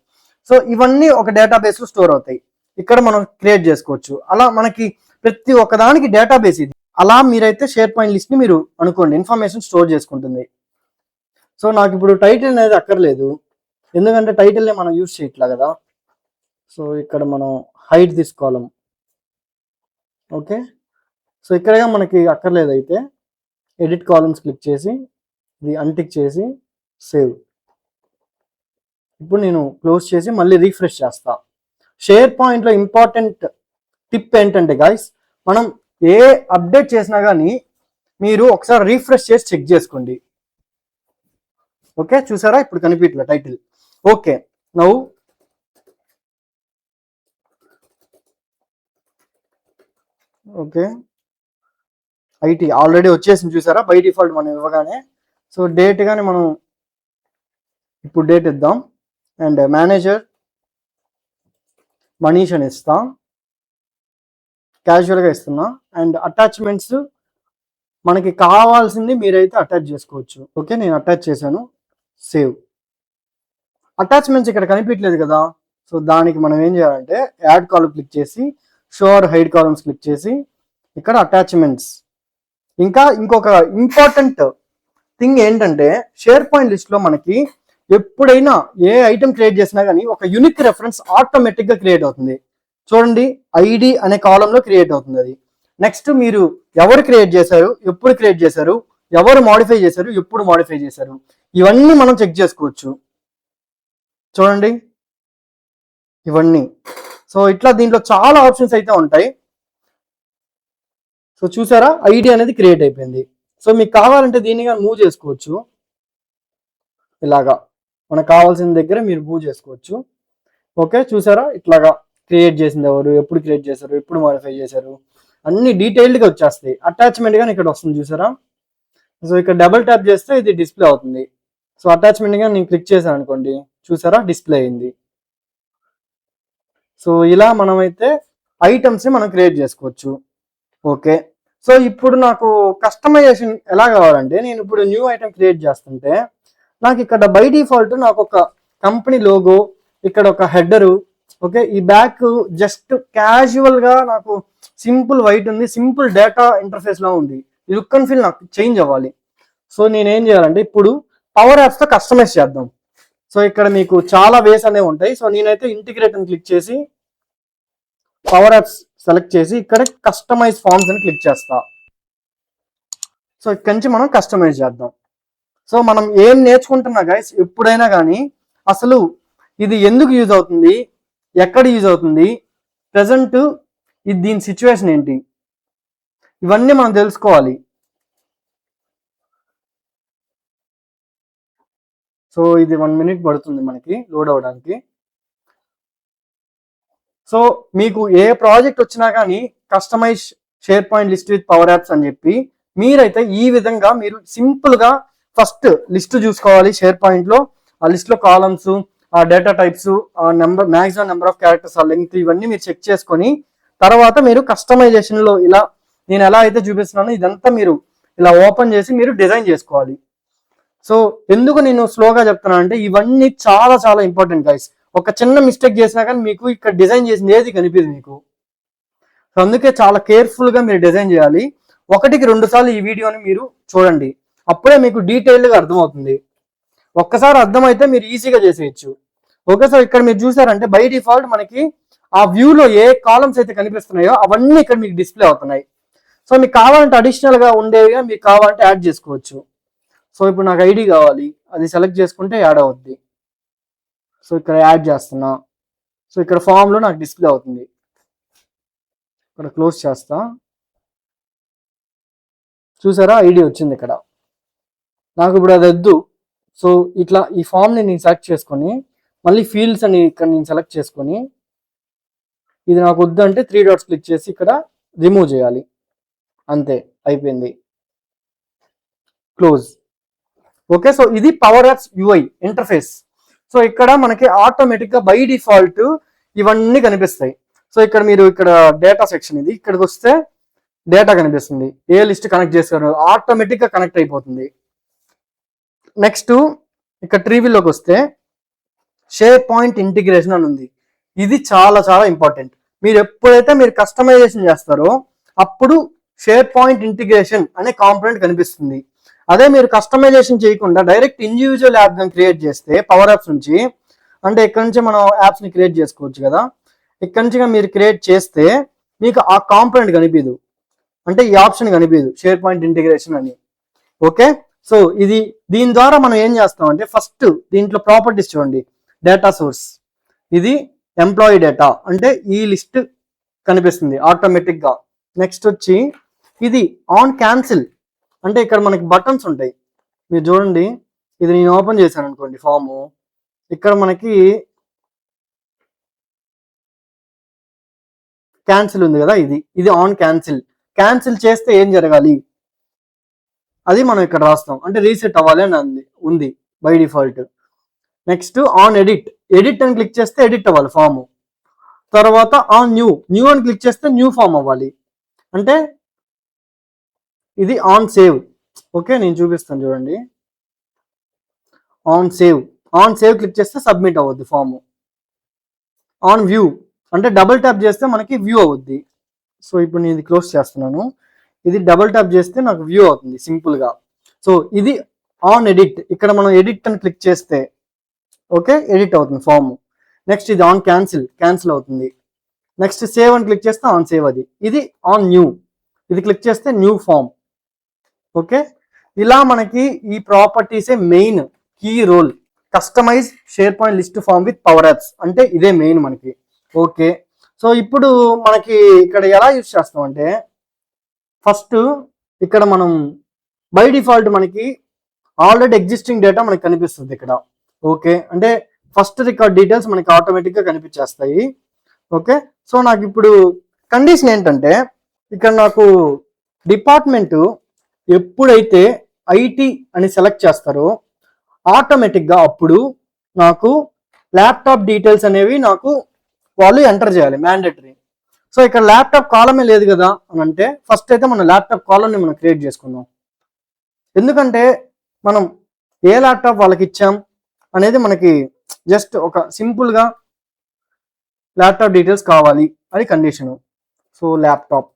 సో ఇవన్నీ ఒక డేటాబేస్లో స్టోర్ అవుతాయి, ఇక్కడ మనం క్రియేట్ చేసుకోవచ్చు. అలా మనకి ప్రతి ఒక్కదానికి డేటాబేస్ ఇది. అలా మీరైతే షేర్ పాయింట్ లిస్ట్ని మీరు అనుకోండి, ఇన్ఫర్మేషన్ స్టోర్ చేసుకుంటుంది. సో నాకు ఇప్పుడు టైటిల్ అనేది అక్కర్లేదు, ఎందుకంటే టైటిల్ని మనం యూజ్ చేయట్లా కదా. సో ఇక్కడ మనం హైట్ తీసుకోవాలి. ఓకే, సో ఇక్కడగా మనకి అక్కర్లేదు, అయితే ఎడిట్ కాలమ్స్ క్లిక్ చేసి ఇది అన్టిక్ చేసి సేవ్. ఇప్పుడు నేను క్లోజ్ చేసి మళ్ళీ రీఫ్రెష్ చేస్తా. షేర్ పాయింట్లో ఇంపార్టెంట్ టిప్ ఏంటంటే గాయస్, మనం ఏ అప్డేట్ చేసినా కానీ మీరు ఒకసారి రీఫ్రెష్ చేసి చెక్ చేసుకోండి. ఓకే, చూసారా ఇప్పుడు కనిపించట్లే title. Okay, now okay IT already వచ్చేసింది చూసారా బై డిఫాల్ట్ మనం ఇవ్వగానే. సో డేట్ కానీ మనం ఇప్పుడు డేట్ ఇద్దాం, అండ్ మేనేజర్ మనీష్ అని ఇస్తాం, క్యాజువల్గా ఇస్తున్నా. అండ్ అటాచ్మెంట్స్ మనకి కావాల్సింది మీరైతే అటాచ్ చేసుకోవచ్చు. ఓకే, నేను అటాచ్ చేశాను, సేవ్. అటాచ్మెంట్స్ ఇక్కడ కనిపించలేదు కదా, సో దానికి మనం ఏం చేయాలంటే యాడ్ కాలమ్ క్లిక్ చేసి show or hide columns click చేసి ఇక్కడ అటాచ్మెంట్స్. ఇంకా ఇంకొక ఇంపార్టెంట్ థింగ్ ఏంటంటే, షేర్ పాయింట్ లిస్ట్లో మనకి ఎప్పుడైనా ఏ ఐటమ్ క్రియేట్ చేసినా కానీ ఒక యూనిక్ రెఫరెన్స్ ఆటోమేటిక్గా క్రియేట్ అవుతుంది. చూడండి, ఐడి అనే కాలంలో క్రియేట్ అవుతుంది అది. నెక్స్ట్ మీరు ఎవరు క్రియేట్ చేశారు, ఎప్పుడు క్రియేట్ చేశారు, ఎవరు మాడిఫై చేశారు, ఎప్పుడు మాడిఫై చేశారు, ఇవన్నీ మనం చెక్ చేసుకోవచ్చు. చూడండి ఇవన్నీ. సో ఇట్లా దీంట్లో చాలా ఆప్షన్స్ అయితే ఉంటాయి. సో చూసారా, ఐడి అనేది క్రియేట్ అయిపోయింది. సో మీకు కావాలంటే దీన్ని కానీ మూవ్ చేసుకోవచ్చు. ఇలాగా మనకు కావాల్సిన దగ్గర మీరు మూవ్ చేసుకోవచ్చు. ఓకే, చూసారా ఇట్లాగా క్రియేట్ చేసింది ఎవరు, ఎప్పుడు క్రియేట్ చేశారు, ఎప్పుడు మాడిఫై చేశారు, అన్ని డీటెయిల్డ్గా వచ్చేస్తాయి. అటాచ్మెంట్ కానీ ఇక్కడ వస్తుంది చూసారా. సో ఇక్కడ డబుల్ ట్యాప్ చేస్తే ఇది డిస్ప్లే అవుతుంది. సో అటాచ్మెంట్ కానీ నేను క్లిక్ చేశాను అనుకోండి, చూసారా డిస్ప్లే అయింది. సో ఇలా మనమైతే ఐటమ్స్ని మనం క్రియేట్ చేసుకోవచ్చు. ఓకే, సో ఇప్పుడు నాకు కస్టమైజేషన్ ఎలా కావాలంటే, నేను ఇప్పుడు న్యూ ఐటమ్ క్రియేట్ చేస్తుంటే నాకు ఇక్కడ బై డిఫాల్ట్ నాకు ఒక కంపెనీ లోగో, ఇక్కడ ఒక హెడరు, ఓకే, ఈ బ్యాక్ జస్ట్ క్యాజువల్గా నాకు సింపుల్ వైట్ ఉంది, సింపుల్ డేటా ఇంటర్ఫేస్లో ఉంది. ఈ లుక్ అండ్ ఫీల్ నాకు చేంజ్ అవ్వాలి. సో నేనేం చేయాలంటే ఇప్పుడు పవర్ యాప్స్తో కస్టమైజ్ చేద్దాం. సో ఇక్కడ మీకు చాలా వేస్ అనేవి ఉంటాయి. సో నేనైతే ఇంటిగ్రేట్ అని క్లిక్ చేసి పవర్ యాప్స్ సెలెక్ట్ చేసి ఇక్కడ కస్టమైజ్ ఫార్మ్స్ అని క్లిక్ చేస్తా. సో ఇక్కడి నుంచి మనం కస్టమైజ్ చేద్దాం. సో మనం ఏం నేర్చుకుంటున్నా గైస్, ఎప్పుడైనా కానీ అసలు ఇది ఎందుకు యూజ్ అవుతుంది, ఎక్కడ యూజ్ అవుతుంది, ప్రజెంట్ ఇది దీని సిచ్యువేషన్ ఏంటి, ఇవన్నీ మనం తెలుసుకోవాలి. సో ఇది 1 minute పడుతుంది మనకి లోడ్ అవ్వడానికి. సో మీకు ఏ ప్రాజెక్ట్ వచ్చినా కానీ customize SharePoint list with power apps అని చెప్పి మీరైతే ఈ విధంగా మీరు సింపుల్గా ఫస్ట్ లిస్ట్ చూసుకోవాలి. షేర్ పాయింట్లో ఆ లిస్ట్లో కాలమ్స్, ఆ డేటా టైప్స్, ఆ మ్యాక్సిమం నెంబర్ ఆఫ్ క్యారెక్టర్స్, ఆ లెంగ్త్, ఇవన్నీ మీరు చెక్ చేసుకొని తర్వాత మీరు కస్టమైజేషన్లో ఇలా నేను ఎలా అయితే చూపిస్తున్నానో ఇదంతా మీరు ఇలా ఓపెన్ చేసి మీరు డిజైన్ చేసుకోవాలి. సో ఎందుకు నేను స్లోగా చెప్తున్నాను అంటే ఇవన్నీ చాలా చాలా ఇంపార్టెంట్ గైస్. ఒక చిన్న మిస్టేక్ చేసినా కానీ మీకు ఇక్కడ డిజైన్ చేసింది ఏది కనిపిదు మీకు. సో అందుకే చాలా కేర్ఫుల్గా మీరు డిజైన్ చేయాలి. 1-2 సార్లు ఈ వీడియోని మీరు చూడండి, అప్పుడే మీకు డీటెయిల్గా అర్థమవుతుంది. ఒక్కసారి అర్థమైతే మీరు ఈజీగా చేసేయచ్చు. ఓకే, సో ఇక్కడ మీరు చూసారంటే బై డిఫాల్ట్ మనకి ఆ వ్యూలో ఏ కాలమ్స్ అయితే కనిపిస్తున్నాయో అవన్నీ ఇక్కడ మీకు డిస్ప్లే అవుతున్నాయి. సో మీకు కావాలంటే అడిషనల్గా ఉండేవిగా మీకు కావాలంటే యాడ్ చేసుకోవచ్చు. సో ఇప్పుడు నాకు ఐడి కావాలి, అది సెలెక్ట్ చేసుకుంటే యాడ్ అవుద్ది. సో ఇక్కడ యాడ్ చేస్తున్నా. సో ఇక్కడ ఫామ్లో నాకు డిస్ప్లే అవుతుంది. ఇక్కడ క్లోజ్ చేస్తా. చూసారా, ఐడి వచ్చింది ఇక్కడ. నాకు ఇప్పుడు అది వద్దు. సో ఇట్లా ఈ ఫామ్ని నేను సెలెక్ట్ చేసుకొని మళ్ళీ ఫీల్డ్స్ అని ఇక్కడ నేను సెలెక్ట్ చేసుకొని ఇది నాకు వద్దు అంటే 3 dots క్లిక్ చేసి ఇక్కడ రిమూవ్ చేయాలి. అంతే, అయిపోయింది, క్లోజ్. ఓకే, సో ఇది power apps UI interface. So ఇక్కడ మనకి ఆటోమేటిక్గా బై డిఫాల్ట్ ఇవన్నీ కనిపిస్తాయి. సో ఇక్కడ మీరు ఇక్కడ డేటా సెక్షన్, ఇది ఇక్కడికి వస్తే డేటా కనిపిస్తుంది, ఏ లిస్ట్ కనెక్ట్ చేస్తారు ఆటోమేటిక్గా కనెక్ట్ అయిపోతుంది. నెక్స్ట్ ఇక్కడ ట్రీవీలోకి వస్తే షేర్ పాయింట్ ఇంటిగ్రేషన్ అని ఉంది. ఇది చాలా చాలా ఇంపార్టెంట్. మీరు ఎప్పుడైతే మీరు కస్టమైజేషన్ చేస్తారో అప్పుడు షేర్ పాయింట్ ఇంటిగ్రేషన్ అనే కాంపోనెంట్ కనిపిస్తుంది. అదే మీరు కస్టమైజేషన్ చేయకుండా డైరెక్ట్ ఇండివిజువల్ యాప్ క్రియేట్ చేస్తే పవర్ యాప్స్ నుంచి, అంటే ఇక్కడ నుంచి మనం యాప్స్ని క్రియేట్ చేసుకోవచ్చు కదా, ఇక్కడ నుంచి మీరు క్రియేట్ చేస్తే మీకు ఆ కాంపోనెంట్ కనిపించదు, అంటే ఈ ఆప్షన్ కనిపించదు షేర్ పాయింట్ ఇంటిగ్రేషన్ అని. ఓకే, సో ఇది దీని ద్వారా మనం ఏం చేస్తాం అంటే ఫస్ట్ దీంట్లో ప్రాపర్టీస్ చూడండి, డేటా సోర్స్, ఇది ఎంప్లాయీ డేటా అంటే ఈ లిస్ట్ కనిపిస్తుంది ఆటోమేటిక్గా. నెక్స్ట్ వచ్చి ఇది ఆన్ క్యాన్సిల్ అంటే ఇక్కడ మనకి బటన్స్ ఉంటాయి. మీరు చూడండి, ఇది నేను ఓపెన్ చేశాను అనుకోండి ఫాము, ఇక్కడ మనకి క్యాన్సిల్ ఉంది కదా, ఇది ఆన్ క్యాన్సిల్. క్యాన్సిల్ చేస్తే ఏం జరగాలి అది మనం ఇక్కడ రాస్తాం, అంటే రీసెట్ అవ్వాలి అని ఉంది by default. Next on edit అని క్లిక్ చేస్తే ఎడిట్ అవ్వాలి ఫాము. తర్వాత ఆన్ న్యూ అని క్లిక్ చేస్తే న్యూ ఫామ్ అవ్వాలి, అంటే ఇది ఆన్ సేవ్. ఓకే, నేను చూపిస్తాను చూడండి, ఆన్ సేవ్ క్లిక్ చేస్తే సబ్మిట్ అవ్వద్ది ఫాము. ఆన్ వ్యూ అంటే డబుల్ ట్యాప్ చేస్తే మనకి వ్యూ అవుద్ది. సో ఇప్పుడు నేను ఇది క్లోజ్ చేస్తున్నాను, ఇది డబుల్ ట్యాప్ చేస్తే నాకు వ్యూ అవుతుంది సింపుల్గా. సో ఇది ఆన్ ఎడిట్, ఇక్కడ మనం ఎడిట్ అని క్లిక్ చేస్తే ఓకే ఎడిట్ అవుతుంది ఫామ్. నెక్స్ట్ ఇది ఆన్ క్యాన్సిల్ అవుతుంది. నెక్స్ట్ సేవ్ అని క్లిక్ చేస్తే ఆన్ సేవ్, ఇది ఆన్ న్యూ, ఇది క్లిక్ చేస్తే న్యూ ఫామ్. ఓకే, ఇలా మనకి ఈ ప్రాపర్టీసే main key role. Customise SharePoint list form with power apps అంటే ఇదే మెయిన్ మనకి. ఓకే, సో ఇప్పుడు మనకి ఇక్కడ ఎలా యూజ్ చేస్తాం అంటే ఫస్ట్ ఇక్కడ మనం బై డిఫాల్ట్ మనకి ఆల్రెడీ ఎగ్జిస్టింగ్ డేటా మనకి కనిపిస్తుంది ఇక్కడ. ఓకే, అంటే ఫస్ట్ రికార్డ్ డీటెయిల్స్ మనకి ఆటోమేటిక్గా కనిపించేస్తాయి. ఓకే, సో నాకు ఇప్పుడు కండిషన్ ఏంటంటే ఇక్కడ నాకు డిపార్ట్మెంట్ ఎప్పుడైతే ఐటీ అని సెలెక్ట్ చేస్తారో ఆటోమేటిక్గా అప్పుడు నాకు ల్యాప్టాప్ డీటెయిల్స్ అనేవి నాకు వాళ్ళు ఎంటర్ చేయాలి, మ్యాండేటరీ. సో ఇక్కడ ల్యాప్టాప్ కాలమే లేదు కదా అని అంటే ఫస్ట్ అయితే మన ల్యాప్టాప్ కాలంని మనం క్రియేట్ చేసుకుందాం. ఎందుకంటే మనం ఏ ల్యాప్టాప్ వాళ్ళకి ఇచ్చాం అనేది మనకి జస్ట్ ఒక సింపుల్గా ల్యాప్టాప్ డీటెయిల్స్ కావాలి అది condition. So laptop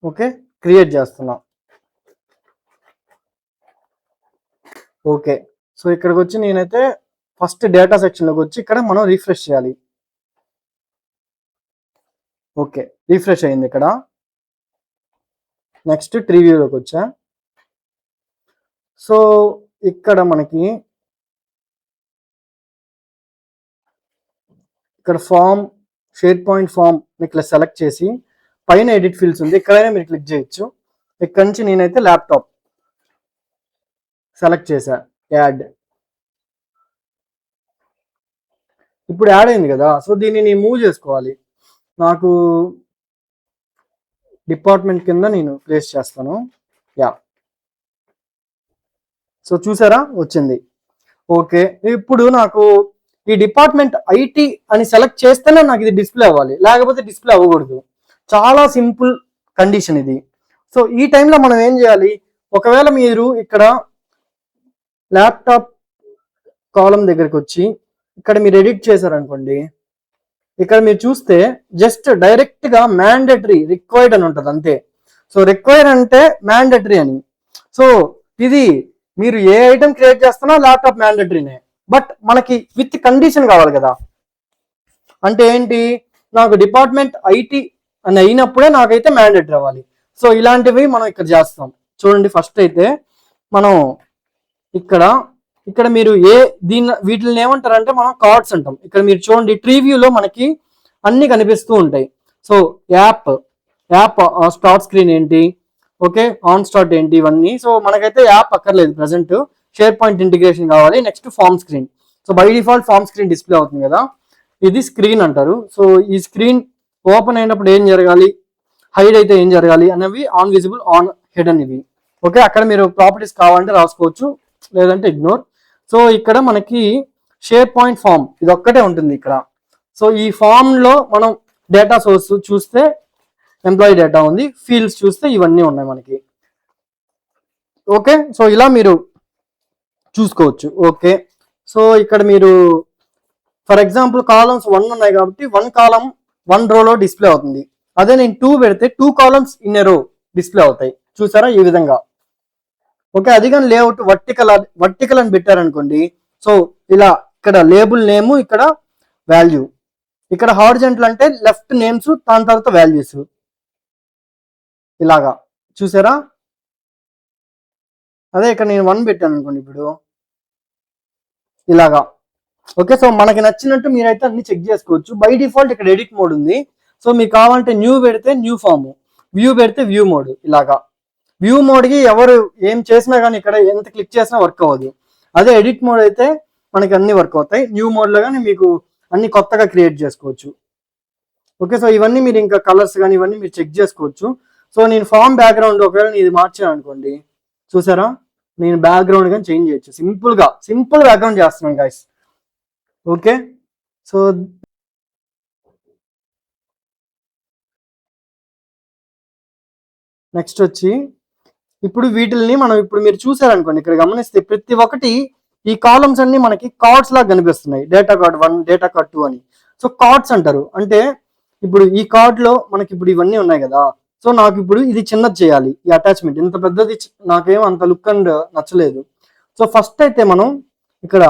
okay create చేస్తున్నా. ఓకే సో ఇక్కడికి వచ్చి నేనైతే ఫస్ట్ డేటా సెక్షన్లోకి వచ్చి ఇక్కడ మనం రిఫ్రెష్ చేయాలి. ఓకే రిఫ్రెష్ అయింది ఇక్కడ. నెక్స్ట్ ట్రివ్యూలోకి వచ్చా. సో ఇక్కడ మనకి ఇక్కడ ఫామ్ షేర్ పాయింట్ ఫామ్ ఇట్లా సెలెక్ట్ చేసి పైన ఎడిట్ ఫీల్డ్స్ ఉంది, ఇక్కడైనా మీరు క్లిక్ చేయొచ్చు. ఇక్కడ నుంచి నేనైతే ల్యాప్టాప్ సెలెక్ట్ చేశా, యాడ్. ఇప్పుడు యాడ్ అయింది కదా, సో దీన్ని నేను మూవ్ చేసుకోవాలి. నాకు డిపార్ట్మెంట్ కింద నేను ప్లేస్ చేస్తాను. యా సో చూసారా వచ్చింది. ఓకే ఇప్పుడు నాకు ఈ డిపార్ట్మెంట్ ఐటీ అని సెలెక్ట్ చేస్తేనే నాకు ఇది డిస్ప్లే అవ్వాలి, లేకపోతే డిస్ప్లే అవ్వకూడదు. చాలా సింపుల్ కండిషన్ ఇది. సో ఈ టైంలో మనం ఏం చేయాలి, ఒకవేళ మీరు ఇక్కడ ల్యాప్టాప్ కాలం దగ్గరికి వచ్చి ఇక్కడ మీరు ఎడిట్ చేశారనుకోండి, ఇక్కడ మీరు చూస్తే జస్ట్ డైరెక్ట్ గా మ్యాండేటరీ రిక్వైర్డ్ అని ఉంటుంది అంతే. సో రిక్వైర్ అంటే మ్యాండేటరీ అని. సో ఇది మీరు ఏ ఐటమ్ క్రియేట్ చేస్తున్నా ల్యాప్టాప్ మ్యాండేటరీనే, బట్ మనకి విత్ కండిషన్ కావాలి కదా. అంటే ఏంటి, నాకు డిపార్ట్మెంట్ ఐటీ అని అయినప్పుడే నాకైతే మ్యాండేటరీ అవ్వాలి. సో ఇలాంటివి మనం ఇక్కడ చేస్తాం. చూడండి ఫస్ట్ అయితే మనం ఇక్కడ మీరు వీటిని ఏమంటారంటే మనం కార్డ్స్ అంటాం. ఇక్కడ మీరు చూడండి ట్రీవ్యూలో మనకి అన్ని కనిపిస్తూ ఉంటాయి. సో యాప్ స్టార్ట్ స్క్రీన్ ఏంటి, ఓకే ఆన్ స్టార్ట్ ఏంటి, ఇవన్నీ. సో మనకైతే యాప్ అక్కర్లేదు ప్రజెంట్, షేర్ పాయింట్ ఇంటిగ్రేషన్ కావాలి. Next form screen. So by default form screen display అవుతుంది కదా, ఇది స్క్రీన్ అంటారు. సో ఈ స్క్రీన్ ఓపెన్ అయినప్పుడు ఏం జరగాలి, హైడ్ అయితే ఏం జరగాలి అనేవి ఆన్ విజిబుల్, ఆన్ హిడెన్ ఇవి. ఓకే అక్కడ మీరు ప్రాపర్టీస్ కావాలంటే రాసుకోవచ్చు, లేదంటే ఇగ్నోర్. సో ఇక్కడ మనకి షేర్ పాయింట్ ఫామ్ ఇది ఒక్కటే ఉంటుంది ఇక్కడ. సో ఈ ఫామ్ లో మనం డేటా సోర్స్ చూస్తే ఎంప్లాయీ డేటా ఉంది, ఫీల్డ్స్ చూస్తే ఇవన్నీ ఉన్నాయి మనకి. ఓకే సో ఇలా మీరు చూసుకోవచ్చు. ఓకే సో ఇక్కడ మీరు ఫర్ ఎగ్జాంపుల్ కాలమ్స్ 1 ఉన్నాయి కాబట్టి 1 కాలం 1 రోలో డిస్ప్లే అవుతుంది. అదే నేను 2 పెడితే 2 కాలమ్స్ ఇన్ ఎ రో డిస్ప్లే అవుతాయి. చూసారా ఈ విధంగా. ఓకే అది కానీ లేఅవుట్ వర్టికల్ అని పెట్టారనుకోండి, సో ఇలా ఇక్కడ లేబుల్ నేమ్, ఇక్కడ వాల్యూ, ఇక్కడ హారిజాంటల్ అంటే లెఫ్ట్ నేమ్స్, దాని తర్వాత వాల్యూస్, ఇలాగా చూసారా. అదే ఇక్కడ నేను 1 పెట్టాను అనుకోండి ఇప్పుడు ఇలాగా. ఓకే సో మనకి నచ్చినట్టు మీరైతే అన్ని చెక్ చేసుకోవచ్చు. బై డిఫాల్ట్ ఇక్కడ ఎడిట్ మోడ్ ఉంది. సో మీకు కావాలంటే న్యూ పెడితే న్యూ ఫామ్, వ్యూ పెడితే వ్యూ మోడ్. ఇలాగా వ్యూ మోడ్కి ఎవరు ఏం చేసినా కానీ ఇక్కడ ఎంత క్లిక్ చేసినా వర్క్ అవ్వదు. అదే ఎడిట్ మోడ్ అయితే మనకి అన్ని వర్క్ అవుతాయి. న్యూ మోడ్లో కానీ మీకు అన్ని కొత్తగా క్రియేట్ చేసుకోవచ్చు. ఓకే సో ఇవన్నీ మీరు ఇంకా కలర్స్ కానీ ఇవన్నీ మీరు చెక్ చేసుకోవచ్చు. సో నేను ఫామ్ బ్యాక్గ్రౌండ్ ఒకవేళ ఇది మార్చాను అనుకోండి, చూసారా నేను బ్యాక్గ్రౌండ్ కానీ చేంజ్ చేయొచ్చు. సింపుల్ బ్యాక్గ్రౌండ్ చేస్తున్నాను గైస్. ఓకే సో నెక్స్ట్ వచ్చి ఇప్పుడు వీటిల్ని మనం ఇప్పుడు మీరు చూసారనుకోండి, ఇక్కడ గమనిస్తే ప్రతి ఒక్కటి ఈ కాలమ్స్ అన్ని మనకి కార్డ్స్ లాగా కనిపిస్తున్నాయి. డేటా కార్డ్ 1, డేటా కార్డ్ 2 అని. సో కార్డ్స్ అంటారు. అంటే ఇప్పుడు ఈ కార్డ్ లో మనకి ఇప్పుడు ఇవన్నీ ఉన్నాయి కదా, సో నాకు ఇప్పుడు ఇది చిన్నది చేయాలి. ఈ అటాచ్మెంట్ ఇంత పెద్దది నాకేం అంత లుక్ అండ్ నచ్చలేదు. సో ఫస్ట్ అయితే మనం ఇక్కడ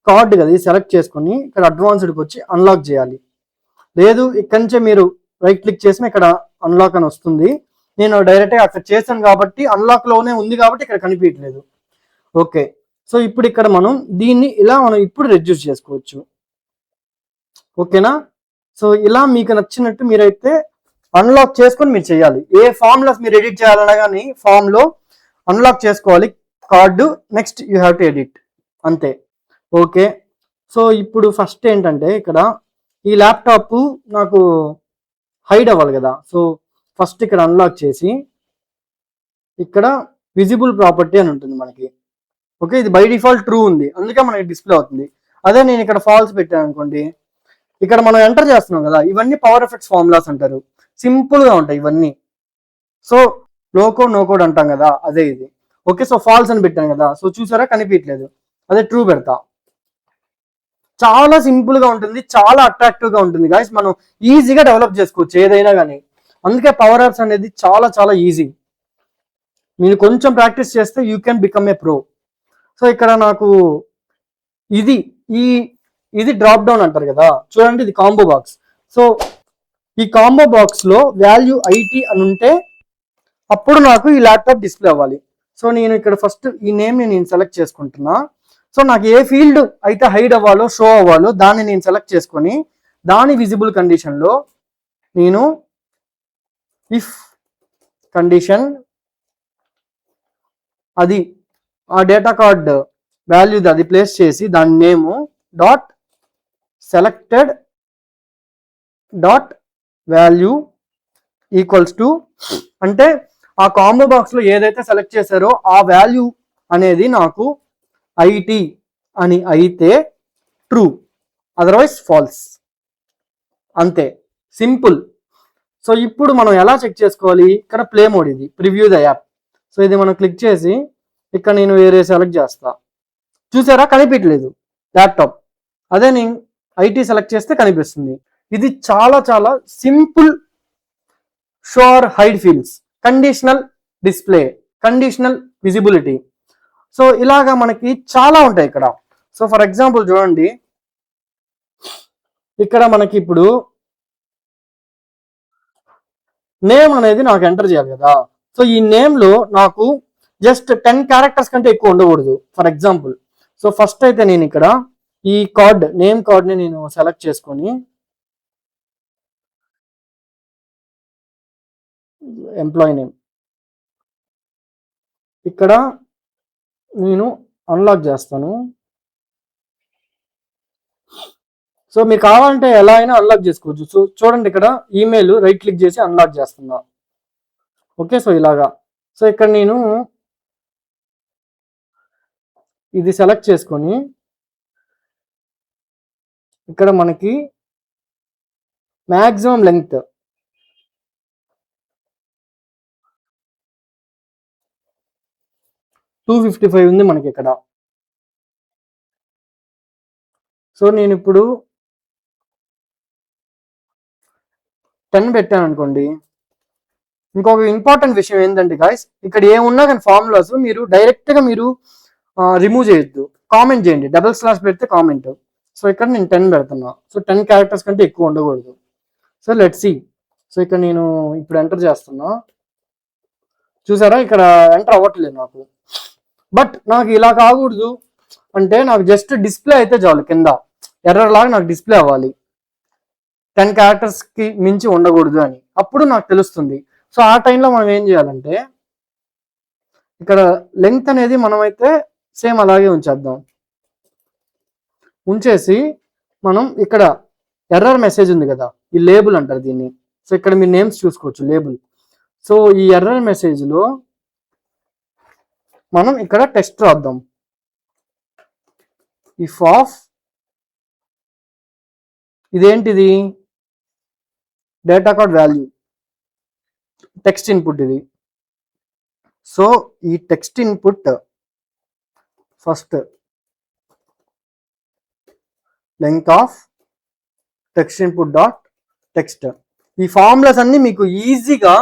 కార్డ్ కదా సెలెక్ట్ చేసుకొని ఇక్కడ అడ్వాన్స్డ్కి వచ్చి అన్లాక్ చేయాలి. లేదు ఇక్కడి నుంచే మీరు రైట్ క్లిక్ చేసిన ఇక్కడ అన్లాక్ అని వస్తుంది. నేను డైరెక్ట్గా అక్కడ చేశాను కాబట్టి అన్లాక్ లోనే ఉంది కాబట్టి ఇక్కడ కనిపించట్లేదు. ఓకే సో ఇప్పుడు ఇక్కడ మనం దీన్ని ఇలా మనం ఇప్పుడు రెడ్యూస్ చేసుకోవచ్చు. ఓకేనా. సో ఇలా మీకు నచ్చినట్టు మీరైతే అన్లాక్ చేసుకొని మీరు చేయాలి. ఏ ఫామ్లో మీరు ఎడిట్ చేయాలన్నా కానీ ఫామ్లో అన్లాక్ చేసుకోవాలి card. Next you have to edit అంతే. ఓకే సో ఇప్పుడు ఫస్ట్ ఏంటంటే ఇక్కడ ఈ ల్యాప్టాప్ నాకు హైడ్ అవ్వాలి కదా. సో ఫస్ట్ ఇక్కడ అన్లాక్ చేసి ఇక్కడ విజిబుల్ ప్రాపర్టీ అని ఉంటుంది మనకి. ఓకే ఇది బై డిఫాల్ట్ ట్రూ ఉంది, అందుకే మనకి డిస్ప్లే అవుతుంది. అదే నేను ఇక్కడ ఫాల్స్ పెట్టాను అనుకోండి, ఇక్కడ మనం ఎంటర్ చేస్తున్నాం కదా, ఇవన్నీ పవర్ ఎఫెక్ట్స్ ఫార్ములాస్ అంటారు. సింపుల్ గా ఉంటాయి ఇవన్నీ. So no code no code అంటాం కదా, అదే ఇది. ఓకే, సో ఫాల్స్ అని పెట్టాను కదా, సో చూసారా కనిపించట్లేదు, అదే ట్రూ పెడతా. చాలా సింపుల్ గా ఉంటుంది, చాలా అట్రాక్టివ్ గా ఉంటుంది గైస్. మనం ఈజీగా డెవలప్ చేసుకోవచ్చు ఏదైనా కానీ. అందుకే పవర్ యాప్స్ అనేది చాలా చాలా ఈజీ. మీరు కొంచెం ప్రాక్టీస్ చేస్తే you can become a pro. So ఇక్కడ నాకు ఇది ఇది డ్రాప్ డౌన్ అంటారు కదా, చూడండి ఇది కాంబో బాక్స్. సో ఈ కాంబో బాక్స్ లో వాల్యూ ఐటీ అని ఉంటే అప్పుడు నాకు ఈ ల్యాప్టాప్ డిస్ప్లే అవ్వాలి. సో నేను ఇక్కడ ఫస్ట్ ఈ నేమ్ నేను సెలెక్ట్ చేసుకుంటున్నా. సో నాకు ఏ ఫీల్డ్ అయితే హైడ్ అవ్వాలో షో అవ్వాలో దాన్ని నేను సెలెక్ట్ చేసుకొని దాని విజిబుల్ కండిషన్ లో నేను ఇఫ్ కండిషన్ అది ఆ డేటా కార్డ్ వాల్యూ అది ప్లేస్ చేసి దాని name dot selected dot value equals to, అంటే ఆ కాంబో బాక్స్ లో ఏదైతే సెలెక్ట్ చేశారో ఆ వాల్యూ అనేది నాకు ఐటీ అని అయితే ట్రూ, అదర్వైజ్ ఫాల్స్. అంతే, సింపుల్. సో ఇప్పుడు మనం ఎలా చెక్ చేసుకోవాలి, ఇక్కడ ప్లే మోడ్, ఇది ప్రివ్యూ ద యాప్. సో ఇది మనం క్లిక్ చేసి ఇక్కడ నేను వేరే సెలెక్ట్ చేస్తా. చూసారా కనిపించలేదు ల్యాప్టాప్, అదే నేను ఐటీ సెలెక్ట్ చేస్తే కనిపిస్తుంది. ఇది చాలా చాలా simple show or hide fields, conditional display, conditional visibility. So ఇలాగా మనకి చాలా ఉంటాయి ఇక్కడ. సో ఫర్ ఎగ్జాంపుల్ చూడండి, ఇక్కడ మనకి ఇప్పుడు నేమ్ అనేది నాకు ఎంటర్ చేయాలి కదా. సో ఈ నేమ్ లో నాకు జస్ట్ 10 క్యారెక్టర్స్ కంటే ఎక్కువ ఉండకూడదు ఫర్ ఎగ్జాంపుల్. సో ఫస్ట్ అయితే నేను ఇక్కడ ఈ కార్డ్ నేమ్ కార్డ్ ని నేను సెలెక్ట్ చేసుకొని ఎంప్లాయీ నేమ్ ఇక్కడ నేను అన్లాక్ చేస్తాను. సో మీకు కావాలంటే ఎలా అయినా అన్లాక్ చేసుకోవచ్చు. సో చూడండి ఇక్కడ ఈమెయిల్ రైట్ క్లిక్ చేసి అన్లాక్ చేస్తున్నా. ఓకే, సో ఇలాగా. సో ఇక్కడ నేను ఇది సెలెక్ట్ చేసుకొని ఇక్కడ మనకి మ్యాక్సిమం లెంగ్త్ 255 ఉంది మనకి ఇక్కడ. సో నేను ఇప్పుడు 10 పెట్టాను అనుకోండి. ఇంకొక ఇంపార్టెంట్ విషయం ఏంటంటే గాయస్, ఇక్కడ ఏమున్నా కానీ ఫార్ములాస్ మీరు డైరెక్ట్ గా మీరు రిమూవ్ చేయొద్దు, కామెంట్ చేయండి. డబుల్ స్లాష్ పెడితే కామెంట్. సో ఇక్కడ నేను 10 పెడుతున్నా. సో 10 క్యారెక్టర్స్ కంటే ఎక్కువ ఉండకూడదు. So let see. సో ఇక్కడ నేను ఇప్పుడు ఎంటర్ చేస్తున్నా. చూసారా ఇక్కడ ఎంటర్ అవ్వట్లేదు నాకు. బట్ నాకు ఇలా కాకూడదు అంటే నాకు జస్ట్ డిస్ప్లే అయితే చాలు, కింద ఎర్రర్ లాగా నాకు డిస్ప్లే అవ్వాలి, 10 క్యారెక్టర్స్ కి మించి ఉండకూడదు అని. అప్పుడు నాకు తెలుస్తుంది. సో ఆ టైంలో మనం ఏం చేయాలంటే ఇక్కడ లెంగ్త్ అనేది మనమైతే సేమ్ అలాగే ఉంచేద్దాం. ఉంచేసి మనం ఇక్కడ ఎర్రర్ మెసేజ్ ఉంది కదా, ఈ లేబుల్ అంటారు దీన్ని. సో ఇక్కడ మీ నేమ్స్ చూసుకోవచ్చు, లేబుల్. సో ఈ ఎర్రర్ మెసేజ్ లో మనం ఇక్కడ టెక్స్ట్ రాద్దాం. ఇఫ్ ఆఫ్ ఇదేంటిది, data card value text input ఇది. సో ఈ text input first length of text input dot text. ఈ ఫార్ములాస్ అన్ని మీకు ఈజీగా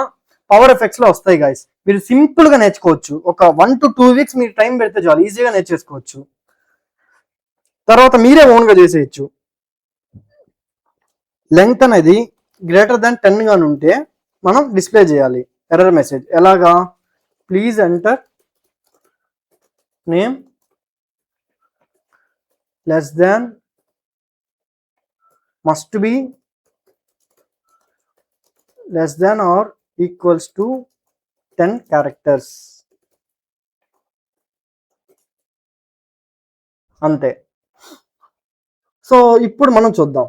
పవర్ ఎఫెక్ట్స్ లో వస్తాయి గాయస్. మీరు సింపుల్ గా నేర్చుకోవచ్చు. ఒక 1 to 2 వీక్స్ మీరు టైం పెడితే చాలు, ఈజీగా నేర్చేసుకోవచ్చు. తర్వాత మీరే ఓన్ గా చేసేయచ్చు. లెంగ్త్ అనేది గ్రేటర్ దాన్ 10 గాని ఉంటే మనం డిస్ప్లే చేయాలి ఎర్రర్ మెసేజ్. ఎలాగా, please enter name less than must be less than or equals to 10 characters. అంతే. సో ఇప్పుడు మనం చూద్దాం.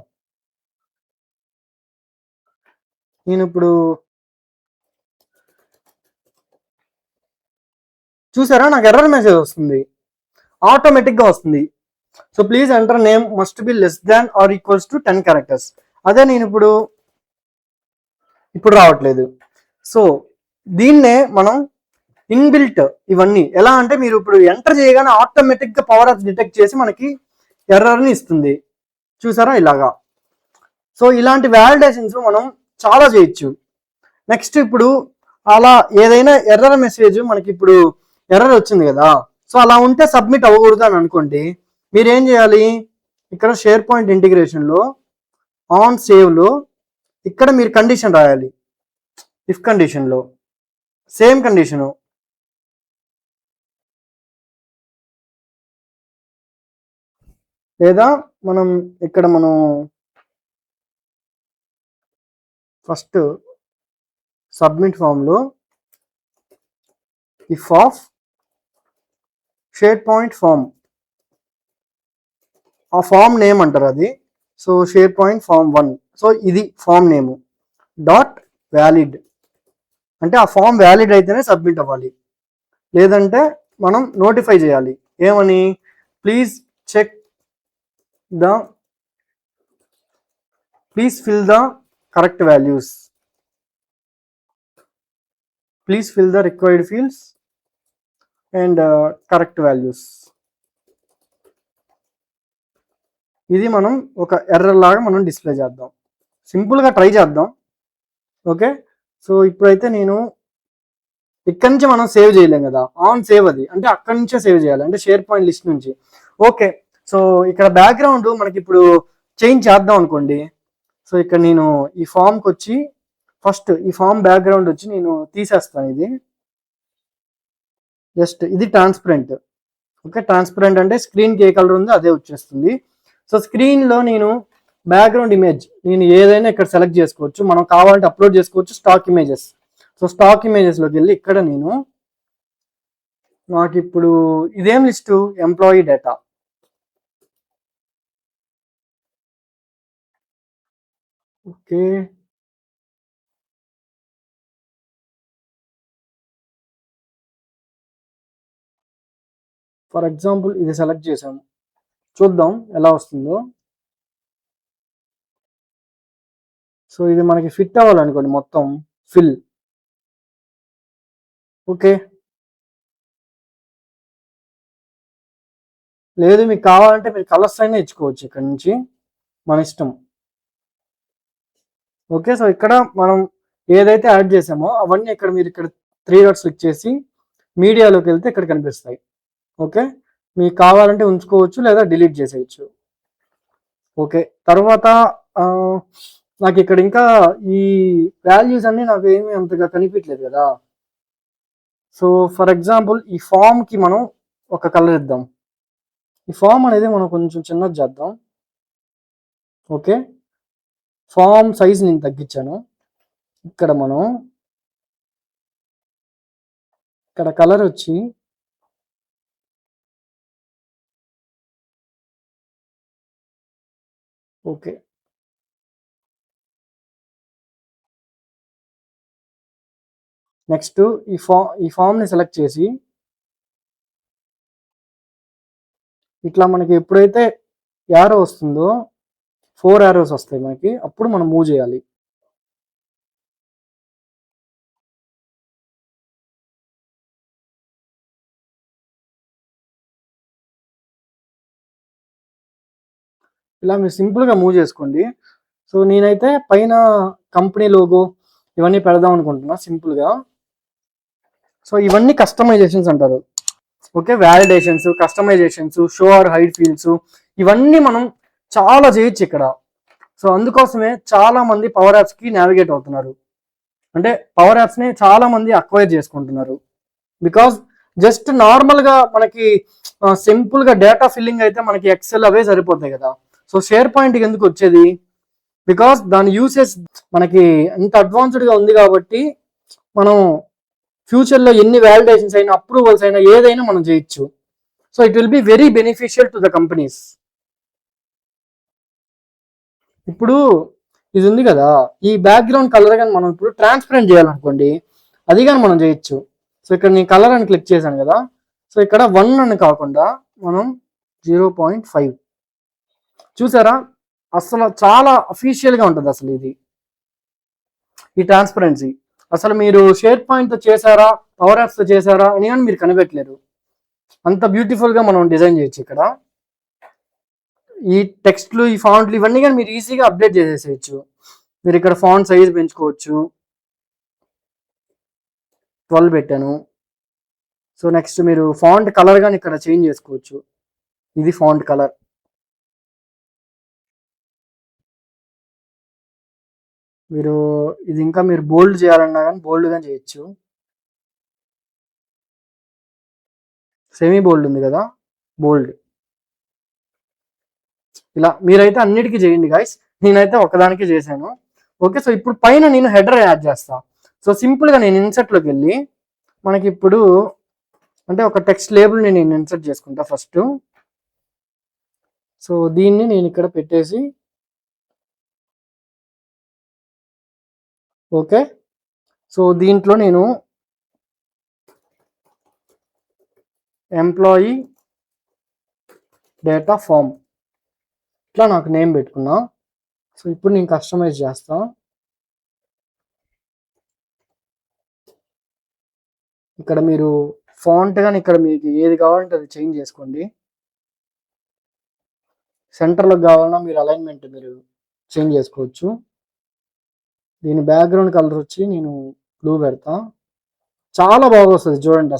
నేను ఇప్పుడు చూసారా నాకు ఎర్రర్ మెసేజ్ వస్తుంది, ఆటోమేటిక్ గా వస్తుంది. So please enter name must be less than or equals to 10 characters. అదే నేను ఇప్పుడు రావట్లేదు. సో దీన్నే మనం ఇన్బిల్ట్ ఇవన్నీ ఎలా అంటే మీరు ఇప్పుడు ఎంటర్ చేయగానే ఆటోమేటిక్ గా పవర్ యాప్స్ డిటెక్ట్ చేసి మనకి ఎర్రర్ని ఇస్తుంది. చూసారా ఇలాగా. సో ఇలాంటి వ్యాలిడేషన్స్ మనం చాలా చేయొచ్చు. నెక్స్ట్ ఇప్పుడు అలా ఏదైనా ఎర్రర్ మెసేజ్ మనకి ఇప్పుడు ఎర్రర్ వచ్చింది కదా, సో అలా ఉంటే సబ్మిట్ అవ్వకూడదు అని అనుకోండి, మీరు ఏం చేయాలి, ఇక్కడ షేర్ పాయింట్ ఇంటిగ్రేషన్లో ఆన్ సేవ్లో ఇక్కడ మీరు కండిషన్ రాయాలి. ఇఫ్ కండిషన్లో సేమ్ కండిషను లేదా మనం ఫస్ట్ సబ్మిట్ ఫామ్లో if of SharePoint form, ఆ ఫామ్ నేమ్ అంటారు అది. So SharePoint form 1, so ఇది ఫామ్ నేము డాట్ వ్యాలిడ్, అంటే ఆ ఫామ్ వ్యాలిడ్ అయితేనే సబ్మిట్ అవ్వాలి, లేదంటే మనం నోటిఫై చేయాలి. ఏమని, please fill the correct values, please fill the required fields and correct values. ఇది మనం ఒక ఎర్రర్ లాగా మనం డిస్ప్లే చేద్దాం, సింపుల్గా ట్రై చేద్దాం. ఓకే, సో ఇప్పుడైతే నేను ఇక్కడి నుంచి మనం సేవ్ చేయలేం కదా, ఆన్ సేవ్ అది అంటే అక్కడి నుంచే సేవ్ చేయాలి, అంటే షేర్ పాయింట్ లిస్ట్ నుంచి. ఓకే, సో ఇక్కడ బ్యాక్గ్రౌండ్ మనకి ఇప్పుడు చేంజ్ చేద్దాం అనుకోండి. సో ఇక్కడ నేను ఈ ఫామ్కి వచ్చి ఫస్ట్ ఈ ఫామ్ బ్యాక్గ్రౌండ్ వచ్చి నేను తీసేస్తాను. ఇది జస్ట్ ఇది ట్రాన్స్పరెంట్. ఓకే, ట్రాన్స్పరెంట్ అంటే స్క్రీన్కి ఏ కలర్ ఉందో అదే వచ్చేస్తుంది. సో స్క్రీన్లో నేను బ్యాక్గ్రౌండ్ ఇమేజ్ నేను ఏదైనా ఇక్కడ సెలెక్ట్ చేసుకోవచ్చు, మనం కావాలంటే అప్లోడ్ చేసుకోవచ్చు స్టాక్ ఇమేజెస్. సో స్టాక్ ఇమేజెస్లోకి వెళ్ళి ఇక్కడ నాకు ఇప్పుడు ఇదేం list, employee data. Okay, for example ఇది సెలెక్ట్ చేసాము, చూద్దాం ఎలా వస్తుందో. సో ఇది మనకి ఫిట్ అవ్వాలనుకోండి, మొత్తం ఫిల్. ఓకే, లేదు మీకు కావాలంటే మీరు కలర్స్ అయినా ఇచ్చుకోవచ్చు, ఇక్కడ నుంచి మన ఇష్టం. ఓకే, సో ఇక్కడ మనం ఏదైతే యాడ్ చేసామో అవన్నీ ఇక్కడ మీరు ఇక్కడ 3 డాట్స్ క్లిక్ చేసి మీడియాలోకి వెళ్తే ఇక్కడ కనిపిస్తాయి. ఓకే, మీకు కావాలంటే ఉంచుకోవచ్చు లేదా డిలీట్ చేసేయచ్చు. ఓకే, తర్వాత నాకు ఇక్కడ ఇంకా ఈ వాల్యూస్ అన్నీ నాకు ఏమీ అంతగా కనిపించలేదు కదా. సో ఫర్ ఎగ్జాంపుల్ ఈ ఫామ్కి మనం ఒక కలర్ ఇద్దాం. ఈ ఫామ్ అనేది మనం కొంచెం చిన్నది చేద్దాం. ఓకే, ఫామ్ సైజ్ నేను తగ్గించాను. ఇక్కడ మనం ఇక్కడ కలర్ వచ్చి ఓకే, నెక్స్ట్ ఈ ఫామ్ని సెలెక్ట్ చేసి ఇట్లా మనకి ఎప్పుడైతే యారో వస్తుందో 4 యారోస్ వస్తాయి మనకి, అప్పుడు మనం మూవ్ చేయాలి. ఇలా మీరు సింపుల్గా మూవ్ చేసుకోండి. సో నేనైతే పైన కంపెనీ లోగో ఇవన్నీ పెడదాం అనుకుంటున్నా సింపుల్గా. సో ఇవన్నీ కస్టమైజేషన్స్ అంటారు. Okay, validations, customizations, show or hide fields, ఇవన్నీ మనం చాలా చేయొచ్చు ఇక్కడ. సో అందుకోసమే చాలా మంది పవర్ యాప్స్కి నావిగేట్ అవుతున్నారు, అంటే పవర్ యాప్స్ని చాలా మంది అక్వైర్ చేసుకుంటున్నారు. బికాజ్ జస్ట్ నార్మల్గా మనకి సింపుల్గా డేటా ఫిల్లింగ్ అయితే మనకి ఎక్సెల్ అవే సరిపోతాయి కదా. సో షేర్ పాయింట్కి ఎందుకు వచ్చేది, బికాస్ దాని యూసేజ్ మనకి ఎంత అడ్వాన్స్డ్గా ఉంది కాబట్టి మనం ఫ్యూచర్లో ఎన్ని వ్యాలిడేషన్స్ అయినా అప్రూవల్స్ అయినా ఏదైనా మనం చేయొచ్చు. So it will be very beneficial to the companies. ఇప్పుడు ఇది ఉంది కదా, ఈ బ్యాక్గ్రౌండ్ కలర్ కానీ మనం ఇప్పుడు ట్రాన్స్పరెంట్ చేయాలనుకోండి, అది కానీ మనం చేయొచ్చు. సో ఇక్కడ నేను కలర్ అని క్లిక్ చేశాను కదా, సో ఇక్కడ 1 అని కాకుండా మనం 0.5. చూసారా, అసలు చాలా అఫీషియల్గా ఉంటుంది అసలు ఇది, ఈ ట్రాన్స్పరెన్సీ. అసలు మీరు షేర్ పాయింట్తో చేశారా, పవర్ యాప్స్తో చేశారా అని కానీ మీరు కనిపెట్టలేరు. అంత బ్యూటిఫుల్గా మనం డిజైన్ చేయొచ్చు. ఇక్కడ ఈ టెక్స్ట్లు, ఈ ఫాంట్లు ఇవన్నీ కానీ మీరు ఈజీగా అప్డేట్ చేసేసేయచ్చు. మీరు ఇక్కడ ఫాంట్ సైజ్ పెంచుకోవచ్చు. 12 పెట్టాను. సో నెక్స్ట్ మీరు ఫాంట్ కలర్ కానీ ఇక్కడ చేంజ్ చేసుకోవచ్చు. ఇది ఫాంట్ కలర్. మీరు ఇది ఇంకా మీరు బోల్డ్ చేయాలన్నా కానీ బోల్డ్గా చేయొచ్చు. సెమీ బోల్డ్ ఉంది కదా, బోల్డ్. ఇలా మీరైతే అన్నిటికీ చేయండి గాయస్. నేనైతే ఒకదానికి చేశాను. ఓకే, సో ఇప్పుడు పైన నేను హెడర్ యాడ్ చేస్తా. సో సింపుల్గా నేను ఇన్సర్ట్లోకి వెళ్ళి మనకి ఇప్పుడు అంటే ఒక టెక్స్ట్ లేబుల్ని నేను ఇన్సర్ట్ చేసుకుంటా ఫస్ట్. సో దీన్ని నేను ఇక్కడ పెట్టేసి ఓకే, సో దీంట్లో నేను ఎంప్లాయీ డేటా ఫామ్ ఇట్లా నాకు నేమ్ పెట్టుకున్నా. సో ఇప్పుడు నేను కస్టమైజ్ చేస్తా. ఇక్కడ మీరు ఫాంట్ కానీ ఇక్కడ మీకు ఏది కావాలంటే అది చేంజ్ చేసుకోండి. సెంటర్లో కావాలన్నా మీరు అలైన్మెంట్ మీరు చేంజ్ చేసుకోవచ్చు. దీని బ్యాక్గ్రౌండ్ కలర్ వచ్చి నేను బ్లూ పెడతా. చాలా బాగా వస్తుంది చూడండి.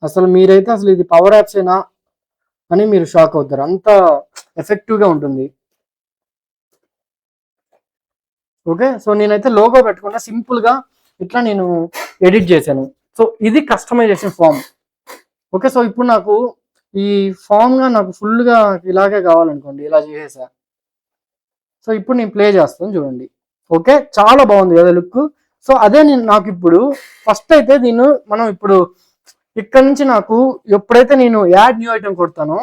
అసలు మీరైతే అసలు ఇది పవర్ యాప్స్ ఏనా అని మీరు షాక్ అవుతారు, అంత ఎఫెక్టివ్గా ఉంటుంది. ఓకే, సో నేనైతే లోగో పెట్టకుండా సింపుల్గా ఇట్లా నేను ఎడిట్ చేశాను. సో ఇది కస్టమైజేషన్ ఫామ్. ఓకే, సో ఇప్పుడు నాకు ఈ ఫామ్గా నాకు ఫుల్గా ఇలాగే కావాలనుకోండి, ఇలా చేసేసా. సో ఇప్పుడు నేను ప్లే చేస్తాను చూడండి. ఓకే, చాలా బాగుంది కదా లుక్. సో అదే నాకు ఇప్పుడు ఫస్ట్ అయితే మనం ఇప్పుడు ఇక్కడ నుంచి నాకు ఎప్పుడైతే నేను యాడ్ న్యూ ఐటమ్ కొడతానో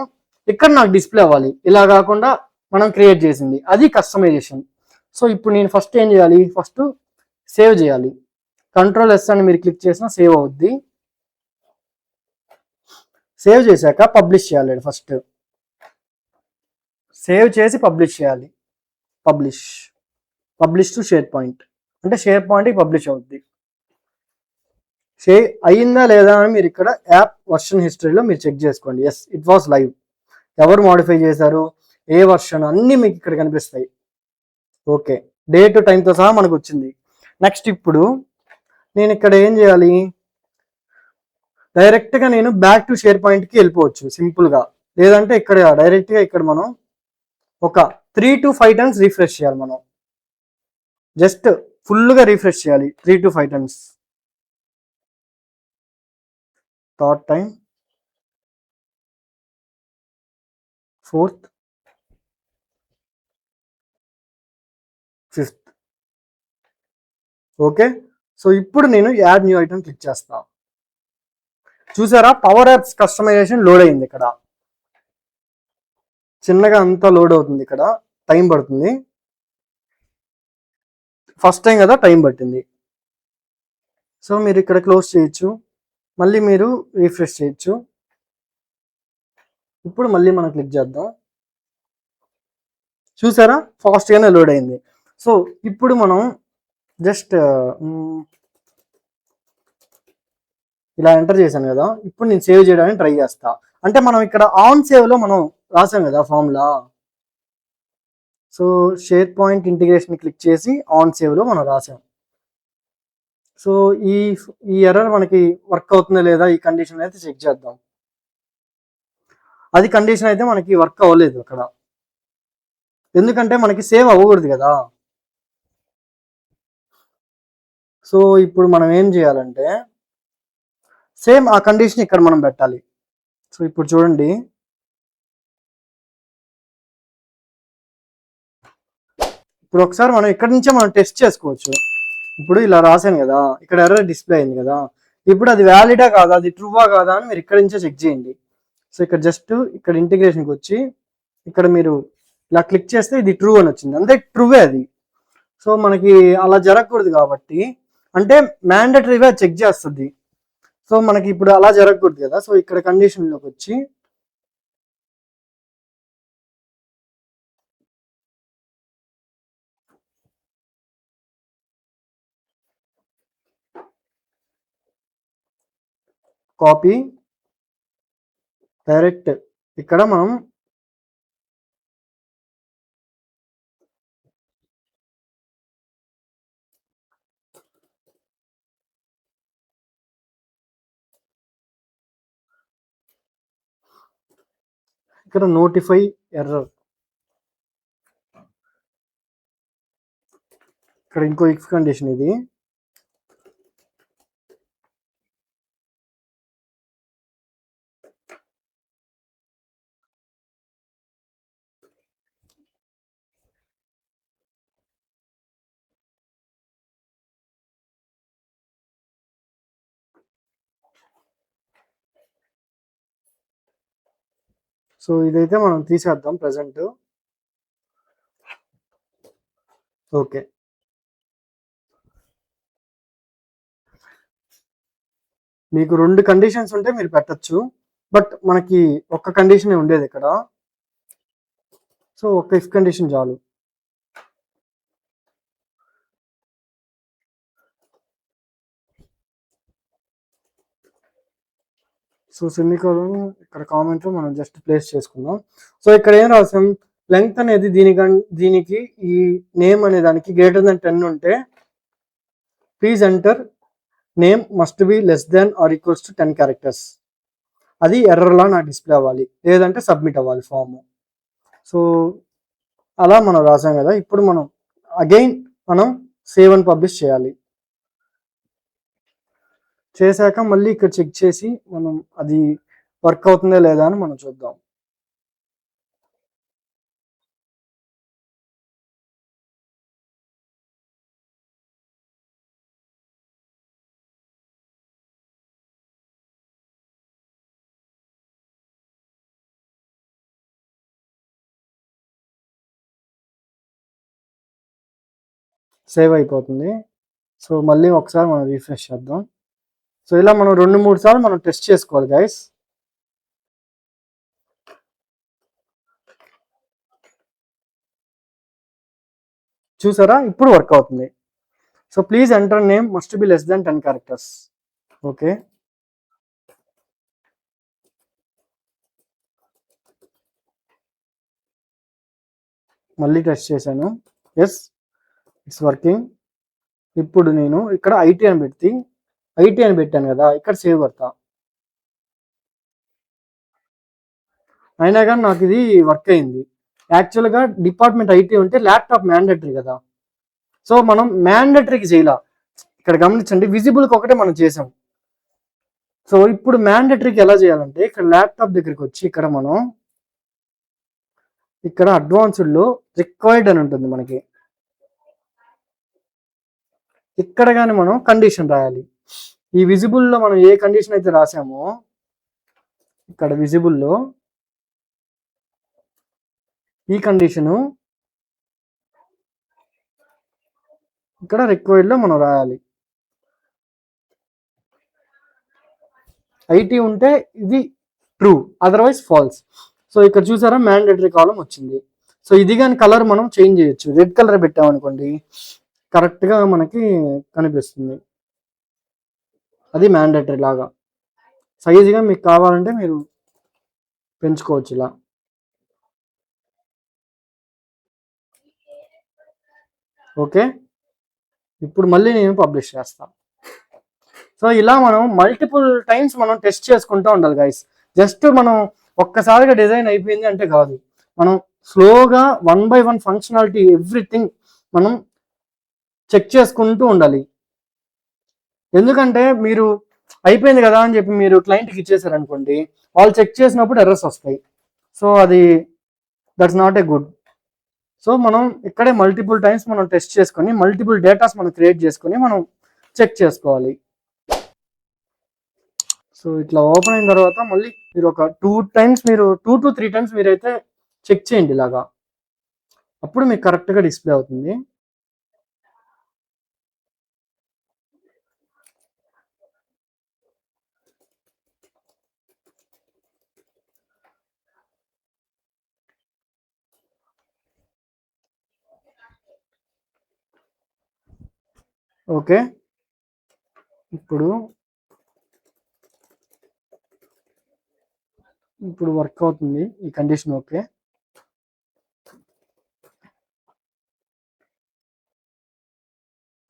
ఇక్కడ నాకు డిస్ప్లే అవ్వాలి. ఇలా కాకుండా మనం క్రియేట్ చేసింది అది కస్టమైజేషన్. సో ఇప్పుడు నేను ఫస్ట్ ఏం చేయాలి, ఫస్ట్ సేవ్ చేయాలి. Ctrl+S అని మీరు క్లిక్ చేసినా సేవ్ అవుద్ది. సేవ్ చేశాక పబ్లిష్ చేయాలి. ఫస్ట్ సేవ్ చేసి పబ్లిష్ చేయాలి. పబ్లిష్ టు షేర్ పాయింట్ అంటే షేర్ పాయింట్కి పబ్లిష్ అవుద్ది. అయిందా లేదా అని మీరు ఇక్కడ యాప్ వర్షన్ హిస్టరీలో మీరు చెక్ చేసుకోండి. Yes, it was live. ఎవరు మోడిఫై చేశారు, ఏ వర్షన్ అన్నీ మీకు ఇక్కడ కనిపిస్తాయి. ఓకే, డేట్ టైంతో సహా మనకు వచ్చింది. నెక్స్ట్ ఇప్పుడు నేను ఇక్కడ ఏం చేయాలి, డైరెక్ట్గా నేను బ్యాక్ టు షేర్ పాయింట్కి వెళ్ళిపోవచ్చు సింపుల్గా. లేదంటే ఇక్కడ డైరెక్ట్గా ఇక్కడ మనం ఒక 3 to 5 times రీఫ్రెష్ చేయాలి. మనం జస్ట్ ఫుల్గా రీఫ్రెష్ చేయాలి 3 to 5 times. Third time, fourth, fifth. Okay, so ఇప్పుడు నేను యాడ్ న్యూ ఐటమ్ క్లిక్ చేస్తా. చూసారా, పవర్ యాప్స్ కస్టమైజేషన్ లోడ్ అయింది. ఇక్కడ చిన్నగా అంతా లోడ్ అవుతుంది. ఇక్కడ టైం పడుతుంది. ఫస్ట్ టైం కదా, టైం పట్టింది. సో మీరు ఇక్కడ క్లోజ్ చేయొచ్చు, మళ్ళీ మీరు రీఫ్రెష్ చేయొచ్చు. ఇప్పుడు మళ్ళీ మనం క్లిక్ చేద్దాం. చూసారా, ఫాస్ట్గానే లోడ్ అయింది. సో ఇప్పుడు మనం జస్ట్ ఇలా ఎంటర్ చేశాను కదా, ఇప్పుడు నేను సేవ్ చేయడానికి ట్రై చేస్తా. అంటే మనం ఇక్కడ ఆన్ సేవ్లో మనం రాసాం కదా ఫామ్లా. So SharePoint integration click చేసి ఆన్ సేవ్లో మనం రాసాం. సో ఈ ఎర్రర్ మనకి వర్క్ అవుతుందా లేదా ఈ కండిషన్ అయితే చెక్ చేద్దాం. అది కండిషన్ అయితే మనకి వర్క్ అవ్వలేదు అక్కడ, ఎందుకంటే మనకి సేవ్ అవ్వకూడదు కదా. సో ఇప్పుడు మనం ఏం చేయాలంటే సేమ్ ఆ కండిషన్ ఇక్కడ మనం పెట్టాలి. సో ఇప్పుడు చూడండి, ఇప్పుడు ఒకసారి మనం ఇక్కడ నుంచే మనం టెస్ట్ చేసుకోవచ్చు. ఇప్పుడు ఇలా రాశాను కదా, ఇక్కడ ఎర్రర్ డిస్ప్లే అయింది కదా. ఇప్పుడు అది వ్యాలిడా కాదా, అది ట్రూవా కాదా అని మీరు ఇక్కడ నుంచే చెక్ చేయండి. సో ఇక్కడ జస్ట్ ఇక్కడ ఇంటిగ్రేషన్కి వచ్చి ఇక్కడ మీరు ఇలా క్లిక్ చేస్తే ఇది ట్రూ అని వచ్చింది, అంతే, ట్రూవే అది. సో మనకి అలా జరగకూడదు కాబట్టి అంటే మ్యాండటరీగా చెక్ చేస్తుంది. సో మనకి ఇప్పుడు అలా జరగకూడదు కదా. సో ఇక్కడ కండిషన్లోకి వచ్చి కాపీ డైరెక్ట్ ఇక్కడ మనం ఇక్కడ నోటిఫై ఎర్రర్, ఇక్కడ ఇంకో ఇఫ్ కండిషన్ ఇది. సో ఇదైతే మనం తీసేద్దాం ప్రజెంట్. ఓకే, మీకు 2 కండిషన్స్ ఉంటే మీరు పెట్టచ్చు, బట్ మనకి ఒక్క కండిషనే ఉండేది ఇక్కడ. సో ఒక్క ఇఫ్ కండిషన్ చాలు. సో సెమికోలన్ ఇక్కడ కామెంట్ మనం జస్ట్ ప్లేస్ చేసుకుందాం. సో ఇక్కడ ఏం రాసాం, లెంగ్త్ అనేది దీనికి ఈ నేమ్ అనే దానికి గ్రేటర్ దెన్ 10 ఉంటే please enter name must be less than or equals to 10 characters. అది ఎర్రర్లా నాకు డిస్ప్లే అవ్వాలి, లేదంటే సబ్మిట్ అవ్వాలి ఫామ్. సో అలా మనం రాసాం కదా. ఇప్పుడు మనం అగైన్ మనం సేవ్ అండ్ పబ్లిష్ చేయాలి. చేశాక మళ్ళీ ఇక్కడ చెక్ చేసి మనం అది వర్క్ అవుతుందా లేదా అని మనం చూద్దాం. సేవ్ అయిపోతుంది. సో మళ్ళీ ఒకసారి మనం రీఫ్రెష్ చేద్దాం. సో ఇలా మనం 2-3 సార్లు మనం టెస్ట్ చేసుకోవాలి గైస్. చూసారా, ఇప్పుడు వర్క్ అవుతుంది. So please enter name must be less than 10 characters. Okay, మళ్ళీ టెస్ట్ చేశాను. Yes, it's working. ఇప్పుడు నేను ఇక్కడ ఐటీ అని పెట్టాను కదా, ఇక్కడ సేవ్ కొడతా. అయినా కానీ నాకు ఇది వర్క్ అయింది. యాక్చువల్గా డిపార్ట్మెంట్ ఐటీ ఉంటే ల్యాప్టాప్ మ్యాండేటరీ కదా. సో మనం మ్యాండేటరీకి చేయాల. ఇక్కడ గమనించండి, విజిబుల్కి ఒకటే మనం చేసాం. సో ఇప్పుడు మ్యాండేటరీకి ఎలా చేయాలంటే ఇక్కడ ల్యాప్టాప్ దగ్గరికి వచ్చి ఇక్కడ మనం ఇక్కడ అడ్వాన్స్డ్లో రిక్వైర్డ్ అని ఉంటుంది మనకి. ఇక్కడ కానీ మనం కండిషన్ రాయాలి. ఈ విజిబుల్లో మనం ఏ కండిషన్ అయితే రాసామో ఇక్కడ విజిబుల్లో ఈ కండిషను ఇక్కడ రిక్వైర్డ్లో మనం రాయాలి. ఐటీ ఉంటే ఇది ట్రూ, అదర్వైజ్ ఫాల్స్. సో ఇక్కడ చూసారా మ్యాండేటరీ కాలం వచ్చింది. సో ఇది కానీ కలర్ మనం చేంజ్ చేయొచ్చు. రెడ్ కలర్ పెట్టామనుకోండి కరెక్ట్గా మనకి కనిపిస్తుంది. అది మ్యాండేటరీ లాగా. సైజుగా మీకు కావాలంటే మీరు పెంచుకోవచ్చు ఇలా. ఓకే, ఇప్పుడు మళ్ళీ నేను పబ్లిష్ చేస్తాను. సో ఇలా మనం మల్టిపుల్ టైమ్స్ మనం టెస్ట్ చేసుకుంటూ ఉండాలి గైస్. జస్ట్ మనం ఒక్కసారిగా డిజైన్ అయిపోయింది అంటే కాదు, మనం స్లోగా 1 by 1 ఫంక్షనాలిటీ ఎవ్రీథింగ్ మనం చెక్ చేసుకుంటూ ఉండాలి. ఎందుకంటే మీరు అయిపోయింది కదా అని చెప్పి మీరు క్లయింట్కి ఇచ్చేసారు అనుకోండి, వాళ్ళు చెక్ చేసినప్పుడు ఎర్రర్స్ వస్తాయి. సో అది that's not a good. So మనం ఇక్కడే మల్టిపుల్ టైమ్స్ మనం టెస్ట్ చేసుకొని మల్టిపుల్ డేటాస్ మనం క్రియేట్ చేసుకొని మనం చెక్ చేసుకోవాలి. సో ఇట్లా ఓపెన్ అయిన తర్వాత మళ్ళీ మీరు ఒక 2 to 3 times మీరైతే చెక్ చేయండి ఇలాగా. అప్పుడు మీకు కరెక్ట్గా డిస్ప్లే అవుతుంది. ఓకే, ఇప్పుడు ఇప్పుడు వర్క్ అవుతుంది ఈ కండిషన్. ఓకే,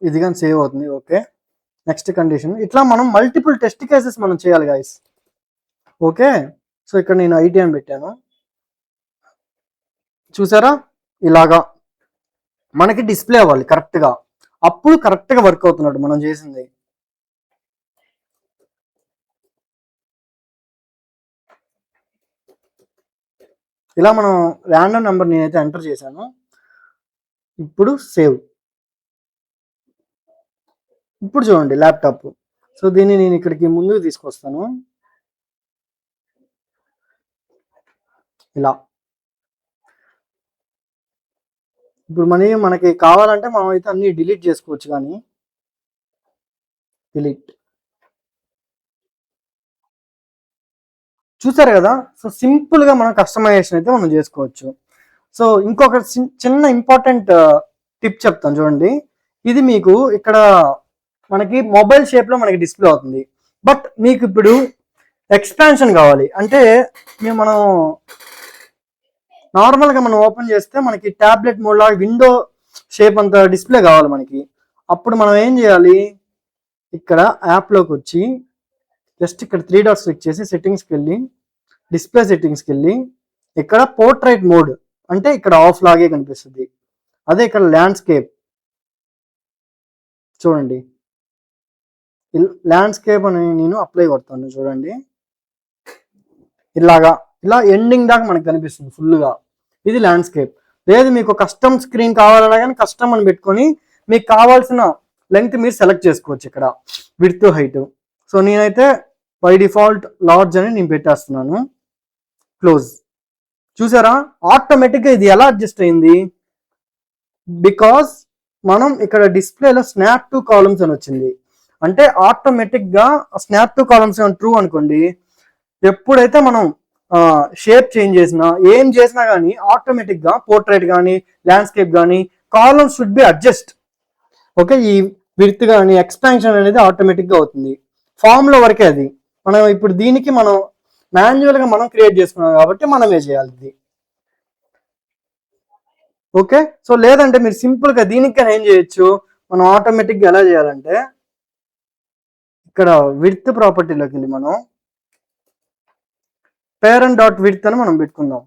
ఇది కానీ సేవ్ అవుతుంది. Okay, next condition. ఇట్లా మనం మల్టిపుల్ టెస్ట్ కేసెస్ మనం చేయాలి గైస్. ఓకే, సో ఇక్కడ నేను ఐటీ అని పెట్టాను, చూసారా? ఇలాగా మనకి డిస్ప్లే అవ్వాలి కరెక్ట్గా, అప్పుడు కరెక్ట్గా వర్క్ అవుతున్నాడు మనం చేసింది. ఇలా మనం ర్యాండమ్ నెంబర్ నేనైతే ఎంటర్ చేశాను. ఇప్పుడు సేవ్. ఇప్పుడు చూడండి ల్యాప్టాప్. సో దీన్ని నేను ఇక్కడికి ముందుకు తీసుకొస్తాను. ఇలా ఇప్పుడు మనకి కావాలంటే మనం అయితే అన్ని డిలీట్ చేసుకోవచ్చు, కానీ డిలీట్. చూసారు కదా? సో సింపుల్ గా మనం కస్టమైజేషన్ అయితే మనం చేసుకోవచ్చు. సో ఇంకొక చిన్న ఇంపార్టెంట్ టిప్ చెప్తాను చూడండి. ఇది మీకు ఇక్కడ మనకి మొబైల్ షేప్ లో మనకి డిస్ప్లే అవుతుంది. బట్ మీకు ఇప్పుడు ఎక్స్పాన్షన్ కావాలి అంటే మనం నార్మల్గా మనం ఓపెన్ చేస్తే మనకి ట్యాబ్లెట్ మోడ్ లాగా విండో షేప్ అంత డిస్ప్లే కావాలి మనకి. అప్పుడు మనం ఏం చేయాలి, ఇక్కడ యాప్లోకి వచ్చి జస్ట్ ఇక్కడ 3 డాట్స్ క్లిక్ చేసి సెట్టింగ్స్కి వెళ్ళి డిస్ప్లే సెట్టింగ్స్కి వెళ్ళి ఇక్కడ పోర్ట్రైట్ మోడ్ అంటే ఇక్కడ ఆఫ్ లాగే కనిపిస్తుంది. అదే ఇక్కడ ల్యాండ్స్కేప్ చూడండి, ల్యాండ్స్కేప్ అని నేను అప్లై కొడతాను చూడండి. ఇలా ఎండింగ్ దాకా మనకు కనిపిస్తుంది ఫుల్గా. ఇది ల్యాండ్స్కేప్. లేదు మీకు కస్టమ్ స్క్రీన్ కావాలన్నా కానీ కస్టమ్ అని పెట్టుకొని మీకు కావాల్సిన లెంగ్త్ మీరు సెలెక్ట్ చేసుకోవచ్చు ఇక్కడ, విడ్త్ హైట్. సో నేనైతే బై డిఫాల్ట్ లార్జ్ అని నేను పెట్టేస్తున్నాను. క్లోజ్. చూసారా ఆటోమేటిక్గా ఇది ఎలా అడ్జస్ట్ అయింది? బికాస్ మనం ఇక్కడ డిస్ప్లేలో స్నాప్ టు కాలమ్స్ అని వచ్చింది. అంటే ఆటోమేటిక్గా స్నాప్ టు కాలమ్స్ ట్రూ అనుకోండి, ఎప్పుడైతే మనం షేప్ చేంజ్ చేసినా ఏం చేసినా కానీ ఆటోమేటిక్గా పోర్ట్రైట్ కానీ ల్యాండ్స్కేప్ కానీ columns should be adjust. Okay, ఈ విడ్త్ కానీ ఎక్స్పాన్షన్ అనేది ఆటోమేటిక్గా అవుతుంది. ఫామ్లో వరకే అది. మనం ఇప్పుడు దీనికి మనం మాన్యువల్గా మనం క్రియేట్ చేసుకున్నాం కాబట్టి మనమే చేయాలి ఇది. ఓకే, సో లేదంటే మీరు సింపుల్గా దీనికి ఏం చేయొచ్చు, మనం ఆటోమేటిక్గా ఎలా చేయాలంటే ఇక్కడ విడ్త్ ప్రాపర్టీలోకి వెళ్ళి మనం పేరెంట్ డాట్ విడ్త్ అని మనం పెట్టుకుందాం.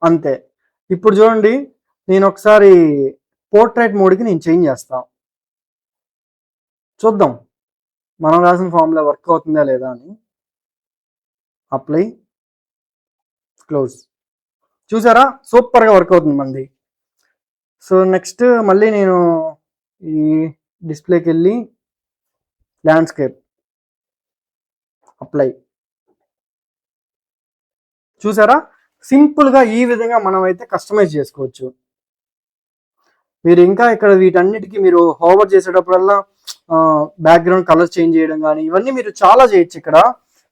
అంతే. ఇప్పుడు చూడండి నేను ఒకసారి పోర్ట్రైట్ మోడ్కి నేను చేంజ్ చేస్తాను, చూద్దాం మనం రాసిన ఫామ్లో వర్క్ అవుతుందా లేదా అని. Apply, close. చూసారా సూపర్గా వర్క్ అవుతుంది మనది. సో నెక్స్ట్ మళ్ళీ నేను ఈ డిస్ప్లేకి వెళ్ళి ల్యాండ్స్కేప్ అప్లై. చూసారా సింపుల్గా ఈ విధంగా మనం అయితే కస్టమైజ్ చేసుకోవచ్చు. మీరు ఇంకా ఇక్కడ వీటన్నిటికీ మీరు హోవర్ చేసేటప్పుడల్లా బ్యాక్గ్రౌండ్ కలర్ చేంజ్ చేయడం కానీ ఇవన్నీ మీరు చాలా చేయొచ్చు. ఇక్కడ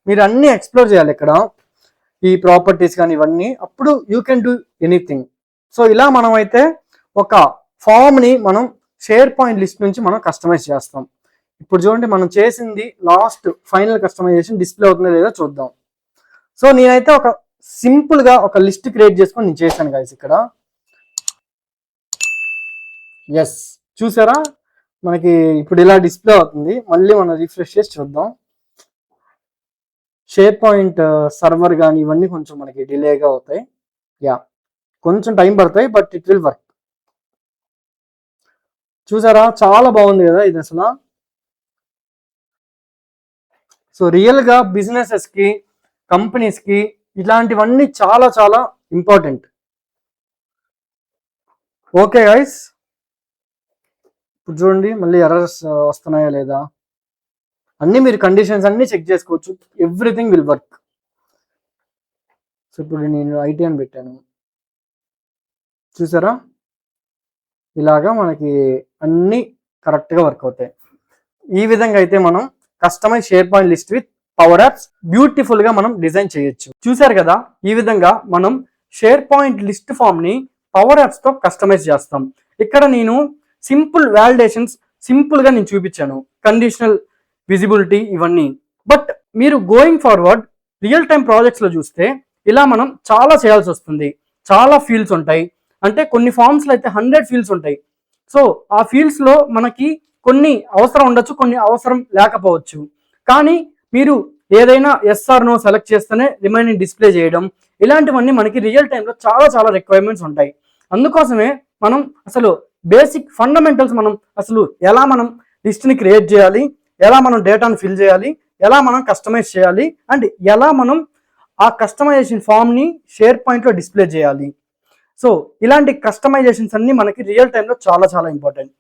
మీరు అన్నీ ఎక్స్ప్లోర్ చేయాలి ఇక్కడ ఈ ప్రాపర్టీస్ కానీ ఇవన్నీ, అప్పుడు you can do anything. So ఇలా మనం అయితే ఒక ఫామ్ని మనం షేర్ పాయింట్ లిస్ట్ నుంచి మనం కస్టమైజ్ చేస్తాం. ఇప్పుడు చూడండి మనం చేసింది లాస్ట్ ఫైనల్ కస్టమైజేషన్ డిస్ప్లే అవుతుందో లేదో చూద్దాం. సో నేనైతే ఒక సింపుల్గా ఒక లిస్ట్ క్రియేట్ చేసుకొని నేను చేశాను గైస్ ఇక్కడ. ఎస్, చూసారా మనకి ఇప్పుడు ఇలా డిస్ప్లే అవుతుంది. మళ్ళీ మనం రిఫ్రెష్ చేసి చూద్దాం. షేర్ పాయింట్ సర్వర్ కానీ ఇవన్నీ కొంచెం మనకి డిలేగా అవుతాయి. యా, కొంచెం టైం పడతాయి, బట్ ఇట్ విల్ వర్క్. చూసారా చాలా బాగుంది కదా ఇది అసలు. సో రియల్గా బిజినెసెస్కి కంపెనీస్కి ఇలాంటివన్నీ చాలా చాలా ఇంపార్టెంట్. ఓకే గైస్, ఇప్పుడు చూడండి మళ్ళీ ఎర్రర్స్ వస్తున్నాయా లేదా అన్నీ మీరు కండిషన్స్ అన్నీ చెక్ చేసుకోవచ్చు. Everything will work. సో ఇప్పుడు నేను ఐటీ అని పెట్టాను, చూసారా ఇలాగా మనకి అన్నీ కరెక్ట్గా వర్క్ అవుతాయి. ఈ విధంగా అయితే మనం customise SharePoint list with power apps beautiful గా మనం డిజైన్ చేయొచ్చు. చూసారు కదా ఈ విధంగా మనం షేర్ పాయింట్ లిస్ట్ ఫామ్ని పవర్ యాప్స్తో కస్టమైజ్ చేస్తాం. ఇక్కడ నేను సింపుల్ వ్యాలిడేషన్స్ సింపుల్గా నేను చూపించాను, కండిషనల్ విజిబిలిటీ ఇవన్నీ. బట్ మీరు గోయింగ్ ఫార్వర్డ్ రియల్ టైం ప్రాజెక్ట్స్లో చూస్తే ఇలా మనం చాలా చేయాల్సి వస్తుంది. చాలా ఫీల్డ్స్ ఉంటాయి, అంటే కొన్ని ఫామ్స్లో అయితే 100 ఫీల్డ్స్ ఉంటాయి. సో ఆ ఫీల్డ్స్లో మనకి కొన్ని అవసరం ఉండొచ్చు, కొన్ని అవసరం లేకపోవచ్చు. కానీ మీరు ఏదైనా ఎస్ఆర్ నో సెలెక్ట్ చేస్తేనే రిమైనింగ్ డిస్ప్లే చేయడం, ఇలాంటివన్నీ మనకి రియల్ టైంలో చాలా చాలా రిక్వైర్మెంట్స్ ఉంటాయి. అందుకోసమే మనం అసలు బేసిక్ ఫండమెంటల్స్ మనం అసలు ఎలా మనం లిస్ట్ని క్రియేట్ చేయాలి, ఎలా మనం డేటాను ఫిల్ చేయాలి, ఎలా మనం కస్టమైజ్ చేయాలి, అండ్ ఎలా మనం ఆ కస్టమైజేషన్ ఫామ్ని షేర్ పాయింట్లో డిస్ప్లే చేయాలి. సో ఇలాంటి కస్టమైజేషన్స్ అన్ని మనకి రియల్ టైంలో చాలా చాలా ఇంపార్టెంట్.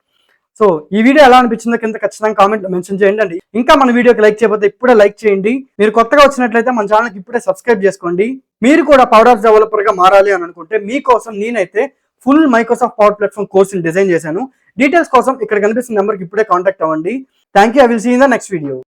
సో ఈ వీడియో ఎలా అనిపించిందో కింద ఖచ్చితంగా కామెంట్ మెన్షన్ చేయండి అండి. ఇంకా మన వీడియోకి లైక్ చేయకపోతే ఇప్పుడే లైక్ చేయండి. మీరు కొత్తగా వచ్చినట్లయితే మన ఛానల్కి ఇప్పుడే సబ్స్క్రైబ్ చేసుకోండి. మీరు కూడా పవర్ యాప్స్ డెవలపర్గా మారాలి అని అనుకుంటే మీకోసం నేనైతే ఫుల్ మైక్రోసాఫ్ట్ పవర్ ప్లాట్ఫామ్ కోర్సుని డిజైన్ చేశాను. డీటెయిల్స్ కోసం ఇక్కడ కనిపిస్తున్న నెంబర్కి ఇప్పుడే కాంటాక్ట్ అవ్వండి. Thank you. I will see in the next video.